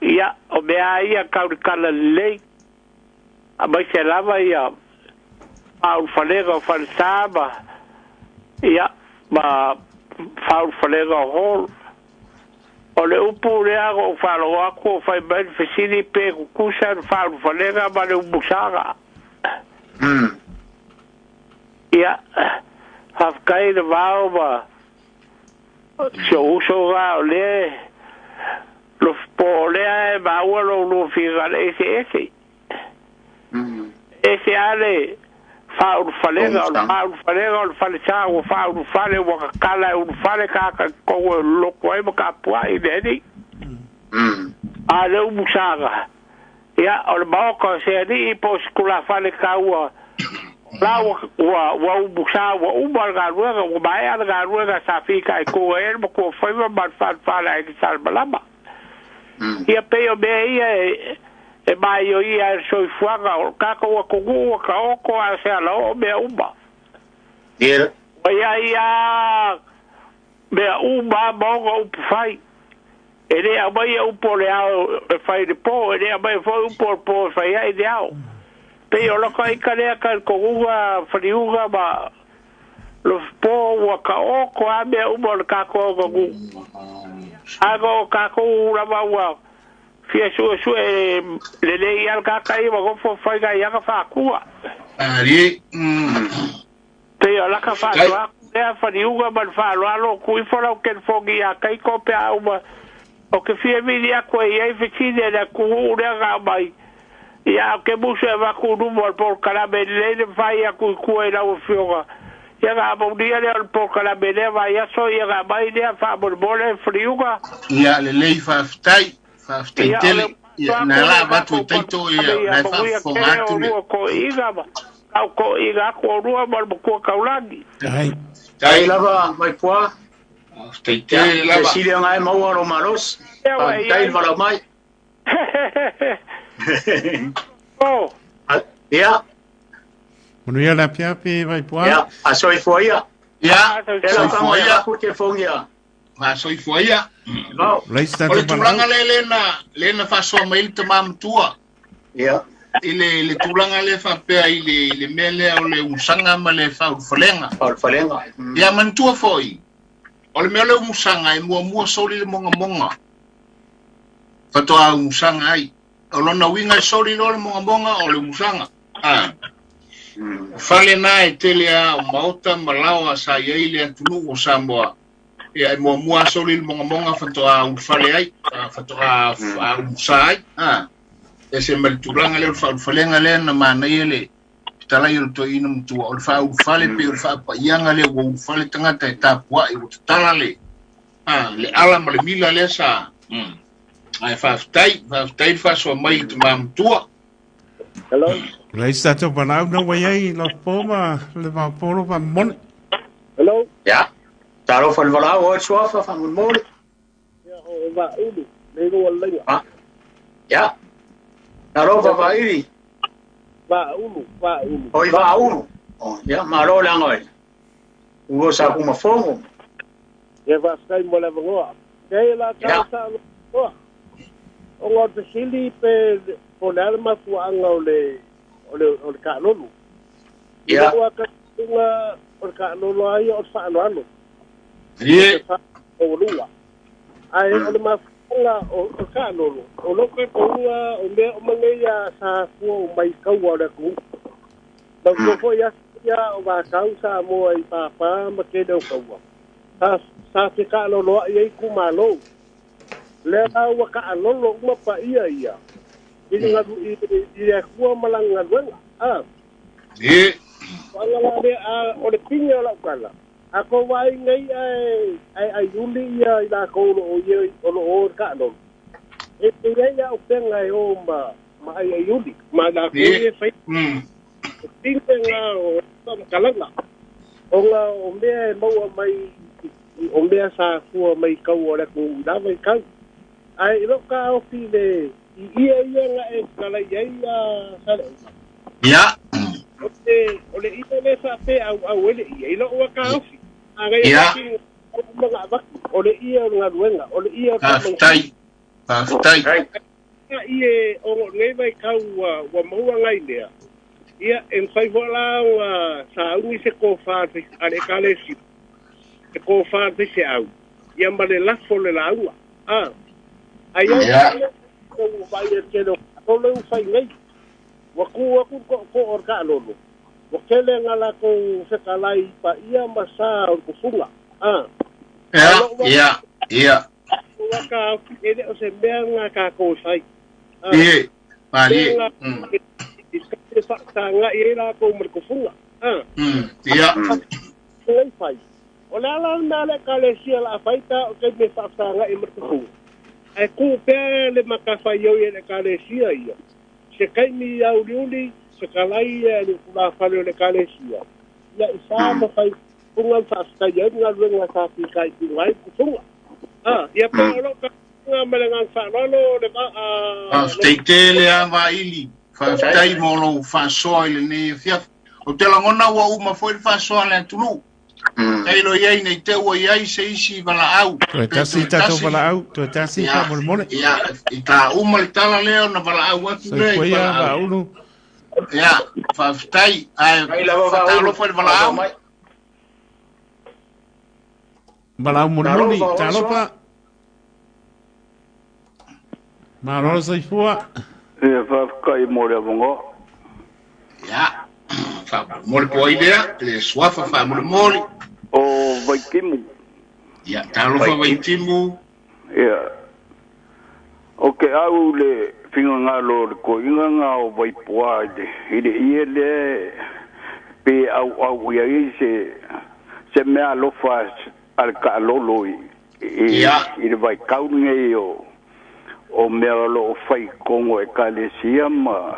Speaker 6: ia o mea ia kau kala lei a mai se lava ia paul falega falsaba ia ma paul falega hol o le upu le ago whalo ako fai ben fesini pe kukusa paul falega ma le umusanga ia hafkai le vao ma so ga le Lofipo le ma walo lo figa le ese ale faul falega o falsa o faul fale o kala o fale ka ko lo ko e ka pua i dedi ale u musaga ia o ba ko se di po skula fale ka wa la wa u musaga u marga ruega o ba ya ga ruega sa fika ko e ko foi ma fala e sal balaba ia peo be ia e mai o ia so fuanga o kako o kugu ka o ko a se ala o be umba
Speaker 2: ia
Speaker 6: ia be umba mo o fai ele a mai o pole a fai de po ele a mai foi o po fai ai ideal peo lo kai kale ka kugu a Faliuga ba Lofipo o ka o ko a be umba ka ko kugu ago kako raba wa fia su le ia ka kai wa go fo fai ga ia ka fa ku
Speaker 1: ari
Speaker 6: te ala ka fa wa e Faliuga ban fa lo ku fo lo ken fo ia kai ko pe au o ke fia mi dia ko ia fitine da ku ura ga mai ia ke bu se va ku du mo por kala be le fai a ku era o fioga ia ga bo dia le por kala be le va ia so ia ga mai dia fa bo le Faliuga
Speaker 1: ia le faftai tele ia na la va tu tento ia na fa formato le
Speaker 6: ko iga ba ko iga ko rua mo ko kaulangi
Speaker 2: tai lava mai poa
Speaker 1: tele la
Speaker 2: si le ngai mau ro malos tai vala mai
Speaker 6: oh
Speaker 2: ia
Speaker 3: Manu ia la piape vai poa.
Speaker 2: ia a soi foia
Speaker 1: ia
Speaker 2: ela fa mai a ku te fongia
Speaker 1: ma soi foia
Speaker 2: no
Speaker 3: Laista
Speaker 1: o
Speaker 3: te
Speaker 1: tulanga lena fa so mai te mamtua
Speaker 2: ia
Speaker 1: ile tulanga le fa pe ile mele o le usanga ma le fa falenga ia mantua foi o le mele usanga e mua soli le monga fa to a usanga ai o lona winga soli le monga o le usanga fale na e tele a mauta malawa sa ile antunu o Samoa ia e mua soli le monga fa to a fale ai fa to a usai ese malturanga le falenga le na mana ele tala yo to ina mtu o fale pe o fa yanga le o fale tangata eta pua e o tala le le ala male mila le sa ai fa fa so mai te mamtua
Speaker 6: hello
Speaker 3: Laista te panau no vai ai la poma Levaopolo va mon.
Speaker 6: hello
Speaker 2: ia taro fal vala o sofa fa mon
Speaker 6: ia o va ulu le go le
Speaker 2: ia taro va iri
Speaker 6: va ulu
Speaker 2: oi va ulu ia maro la ngoi ugo sa kuma fongo
Speaker 6: ia va skai mo le ngoa ke la ka sa o ngor te sili pe poner ma fuanga o le ka lolu
Speaker 2: ia
Speaker 6: o ka lolu ai o fa no
Speaker 1: ie
Speaker 6: o lua ai o le ma o ka lolu o lo ke ko o me o mangia sa fu mai ka wa le ku da ko fo ya o va causa mo ai papa ma ke do ka wa sa te ka lolu ai ku malo le wa ka lolu ma pa ia ini ngadu ia kuwa malanga wenga
Speaker 1: ie
Speaker 6: wala le o le pinga la kala ako vai ngai ai yuli ia ila ko o ye o ka no e ia o penga o ma ai yuli ma la ko ye fai pinga o tam kalanga o nga o me mo mai o me sa kuwa mai ka o le ko da mai ka ai lo ka o fi le ia nga e kala ia sale
Speaker 1: ia
Speaker 5: ole ito le sa pe au ele ilo wa ka ofi aga
Speaker 1: ia
Speaker 5: ole ia nga luenga ole ia
Speaker 1: Aftai
Speaker 5: ie o ngai vai kau wa maua ngai lea ia en fai vola sa ungi se ko fa ale kalesi se ko fa se au ia male la fole la ua ai ko vai ke no ole fai ngai wa ku ko orka lolo wa kele ngala ko se kalai pa ia masa o kufunga
Speaker 1: ia
Speaker 5: waka ele o se menga ka ko sai
Speaker 1: pali
Speaker 5: iskate tanga era ko merkufunga
Speaker 1: iaoi
Speaker 5: fai ola la mala kalesia la faita o ke me tanga e merkufunga ai ku pe le makafai yo ele kalesia ia se kai mi auliuli se kalai le kula falo le kalesia ia isa mo fai unga fasta yo nga sa pi kai pi mai kufunga ia pa lo ka malangan fa lo le va
Speaker 1: steitele ava ili fa stai mono fa soil ni fia o te langona wa uma foi fa soil tulu ai lo ia nei te wa ia se isi vala au
Speaker 3: to tasi ta to vala au to tasi pa mol
Speaker 1: ia ita uma le tala leo na vala au atu le
Speaker 3: ko ia va uno
Speaker 1: ia fa stai ai la lo foi vala au
Speaker 3: Balau murmuri, talopa. Maroro sai fua.
Speaker 6: Fa kai mole bongo.
Speaker 1: Ya. Fa mole po idea, le swafa fa mole.
Speaker 6: O vai kimu.
Speaker 1: Ya, talopa vai kimu.
Speaker 6: Ya. Okay, au le finga ngalo ko inga o vai poade. Ile pe au ya se me alofa al kalolo i vai kaunge o me lo fai kongo e kalesia ma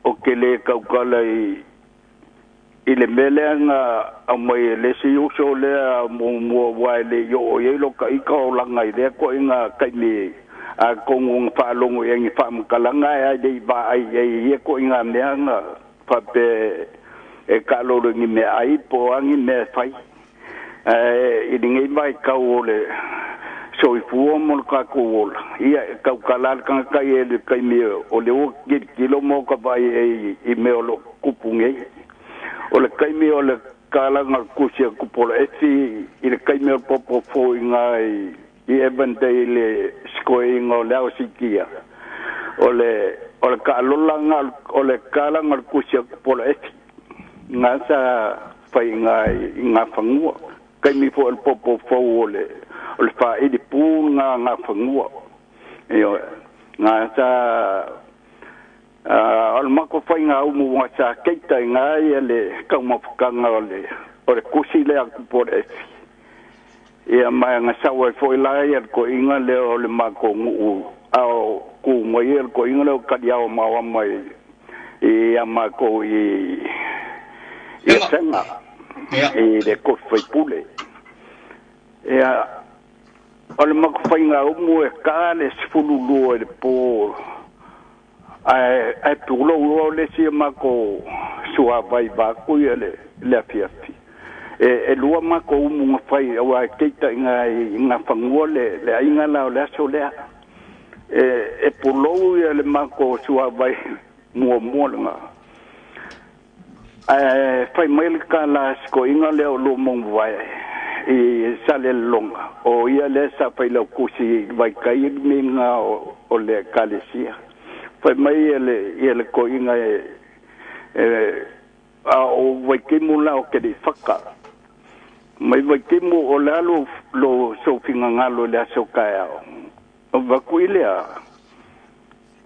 Speaker 6: o ke le kaukala i le melenga a mai le si uso le mo wale yo lo ka i ka o langa i le ko inga kai me a kongo fa longo e ngi fa mkalanga ya de ba ai ko inga meanga fa pe e kalolo ngi me ai po angi me fai i dingai mai kaole so i fuo mo ka ko ia ka kalal ka kai le kai me o le o kilo mo ka vai i me o kupunge o le kai me o le kala nga kusia kupolo e i le kai me popo fo ngai i evente le skoing o le sikia o le ka lolanga o le kala nga kusia kupolo e nga sa fai ngai nga fangua kai mi fo el popo fo le fa e di pu nga fangua io nga sa al mako fai nga umu wa sa keita nga ele ka mo kanga le o le kusi le ku por e ia mai nga sa wa fo la ia ko inga le o le mako ngu au ku mo ia ko inga le ka dia o ma wa mai ia mako ia senga e de ko fai pule ia al mak fai nga umu e kale sfulu le po ai pulo o le si mako sua vai ba ku le afiafi e lua mako umu fai wa keita nga fangole le inga la le sole e pulo le mako sua vai mo nga fai mai ka la sko inga le lo mong vai i sale longa o ia le sa fai lo kusi vai kai minga o le kalesia fai mai ele ko inga o vai kimu la o ke di faka mai vai kimu o la lo so finga ngalo le so ka o va kuilea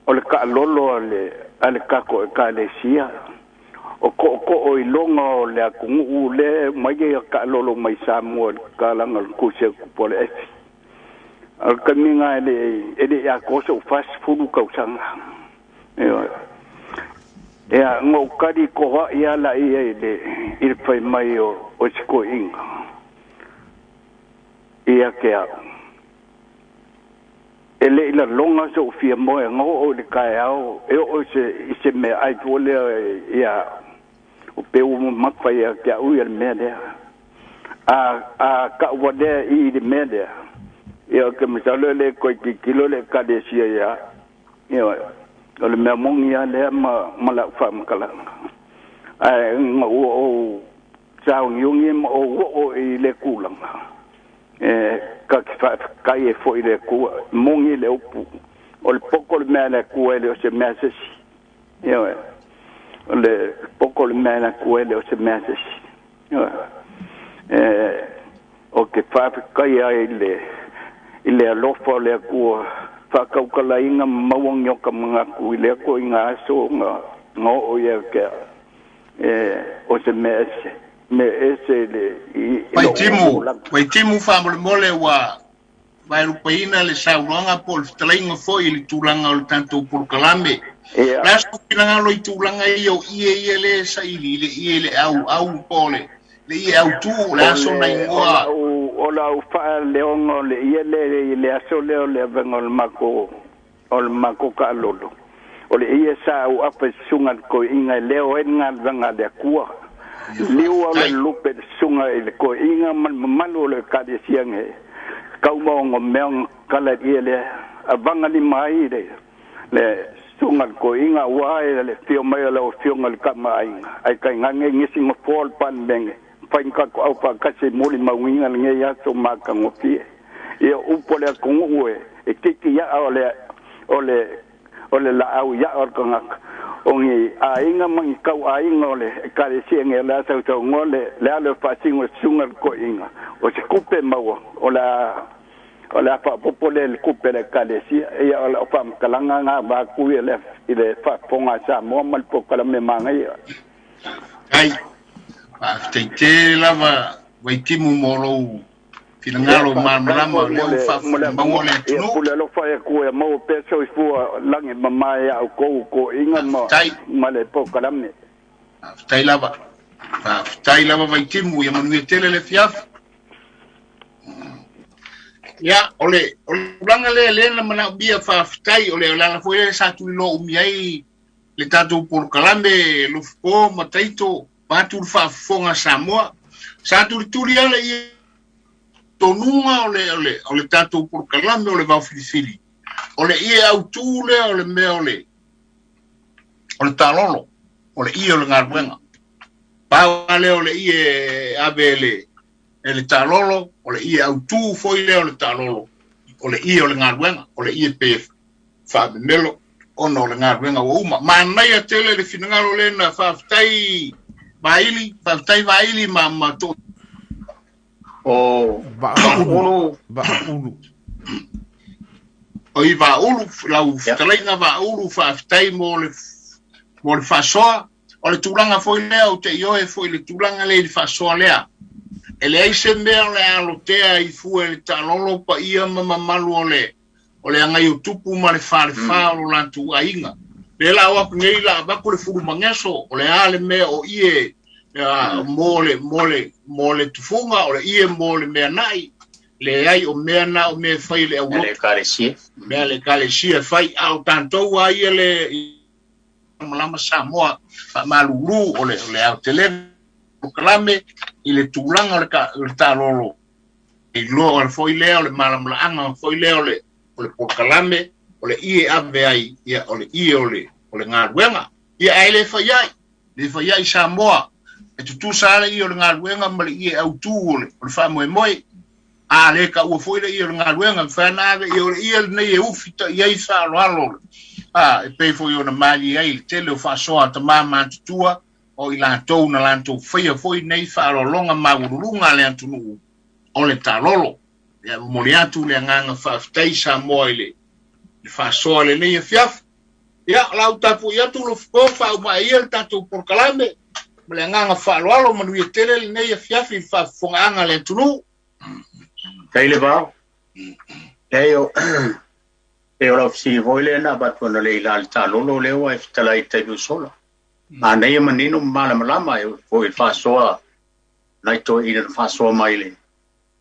Speaker 6: o le ka lolo ale ka ko kalesia o ko i longa o le akungu le mai ka lolo mai Samoa ka langa kusia kupole e al kaminga ele ya ko so fast food ka usanga ya ngo kadi ko ya la il fai mai o siko inga ia ke ele ila longa so fia mo ngo o le kai au e o se me ai to le ia o pe o makwa ia ka u ia me de a ka wade I de me de ia ke misalo le ko kilo le ka de sia ia ia o le me mong ia le ma la fa makala ai ngo o sao nyungi o I le kulanga ka e foi le ku mongi le upu o le poko le mele ku ele o se message yo le poko le mele ku ele o se message yo o ke fa ka ia ile lofo le ku fa ka kala inga mawang yo ka mga ku ile ko inga so ngo o ye ke o se message me ese le
Speaker 1: Wai timu whamole mole wa vai rupaina le sauranga pol tlainga foi le tulanga o tanto por kalame lasto pinanga lo tulanga io ie le saili le ie le au pole le ie au tu la so na ngoa
Speaker 6: o la fa le ongo le ie le aso le vengol mako ka lolo o le ie sa u apa sunga ko inga leo enga vanga de kua liu o le lupe sunga I le ko inga malu le kade siange kau mo meong kala ile avanga ni mai le sunga ko inga wae le fio mai le fio ngal kama ai kai ngange ngisi mo pol pan benge pain ka ko au pa kasi muli mawinga nge ya so maka ngopi e upole ko ngwe e tiki ya ole la au ya or ko ngak ongi ainga mangi kau ainga ole kare sienge la sa so ngole le fa singo sunga ko inga o se kupe mawa ola fa popole le kupe le kale si e ola fa kalanga nga ba ku ile fa ponga Samoa mal pokala me manga ia
Speaker 1: ai te lava vai timu molo finangalo malama le fa mangole
Speaker 6: no pula lo fa ku e mo peso fu langi mama ya ko inga ma le pokala me
Speaker 1: tai lava vai timu ya manu tele le fiaf ya ole langa le na mana bia fa tai ole la foi sa tu lo umiai le tatu por kalame Lofipo mataito patu fa fonga Samoa sa tu ale tonunga ole tatu por kalame ole Vaofilifili ole ia autule ole me ole talolo ole ia ole ngarwenga pa ole ia abele ele talolo ole ia autu foi le ole talolo ole ia ole ngarwenga ole ia pe fa melo ono le ngarwenga uma manai atele le finangalo le na fa tai vaili ma to
Speaker 3: o ulu
Speaker 1: oi va ulu lau tlainga va ulu fa tai mo le fa soa ole tulanga foi le o te ioe foi le tulanga le fa soa lea ele ai se mea le alotea I fu ele talolo pa ia mamalu ole anga yutupu ma le fa o lantu ainga le la wa ngei la ba ko le furu mangeso ole ale me o ie mole tufunga ole ie mole me nai le ai o me na o me fai le le kalesia fai au tanto wa ie le malama Samoa fa malulu ole au tele klame ile tulanga le talolo lo al foi leo le malamla anga foi leo le pokalame ole ie ave ai ia ole ngarwenga ia ai le fai Samoa e tu sala ia ole ngarwenga mali ie autu ole fa moi a le ka u foi le ia ole ngarwenga fa na ia nei ufita ia sa lo e pe foi ona mali ai tele fa so ta mama tua o ila tou na lanto foi nei fa longa magurunga le antunu ole talolo ya moriatu le nganga fa tai Samoa ile fa so le nei fiaf ya la tapu ya tu lo fa ma ia tatu por kalame le nganga fa lo manu ye tele le nei fiaf fa fonga le antunu
Speaker 2: Taile va eyo la si voile na batona le ila talolo le wa tala itabu sola ana ia manino malama foi fa soa naito ina fa soa maile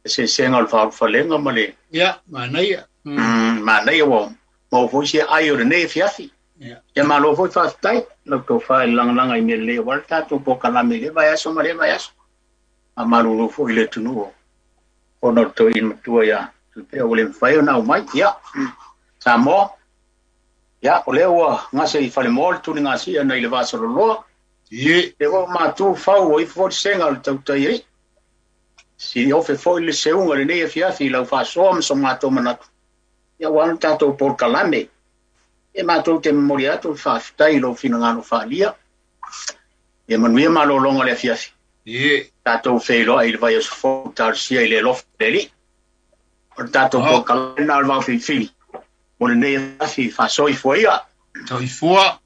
Speaker 2: se senga fa falenga male
Speaker 1: ya mana ia
Speaker 2: Ma nei o mo fo si ai o nei fiafi. Ya ma lo fo fa tai lo to fa lang ai le wa ta to po kala me le vai aso ma le vai aso. A ma lo fo ile tunu o no to in tu ya. Tuipe'a o le fai na o mai ya. Samoa. Ya o le o ngase I Faliuga tu ngasi na ile va so lo.
Speaker 1: Ye.
Speaker 2: E o ma tu fa o I fo senga o tau tai. Si o fe fo ile se unga le nei fiafi la fa so so ma to mana. Ya wan ta to por kalame. E ma to te memoria to fa tai lo fina ngano fa lia. E manu ma lo longa le fiafi.
Speaker 1: Ye.
Speaker 2: Ta to fe lo ai vai so fo tar si ile Lofipo. O tato po kalena al Vaofilifili. O le nei afi fa soi foi ia.
Speaker 1: Toi fua.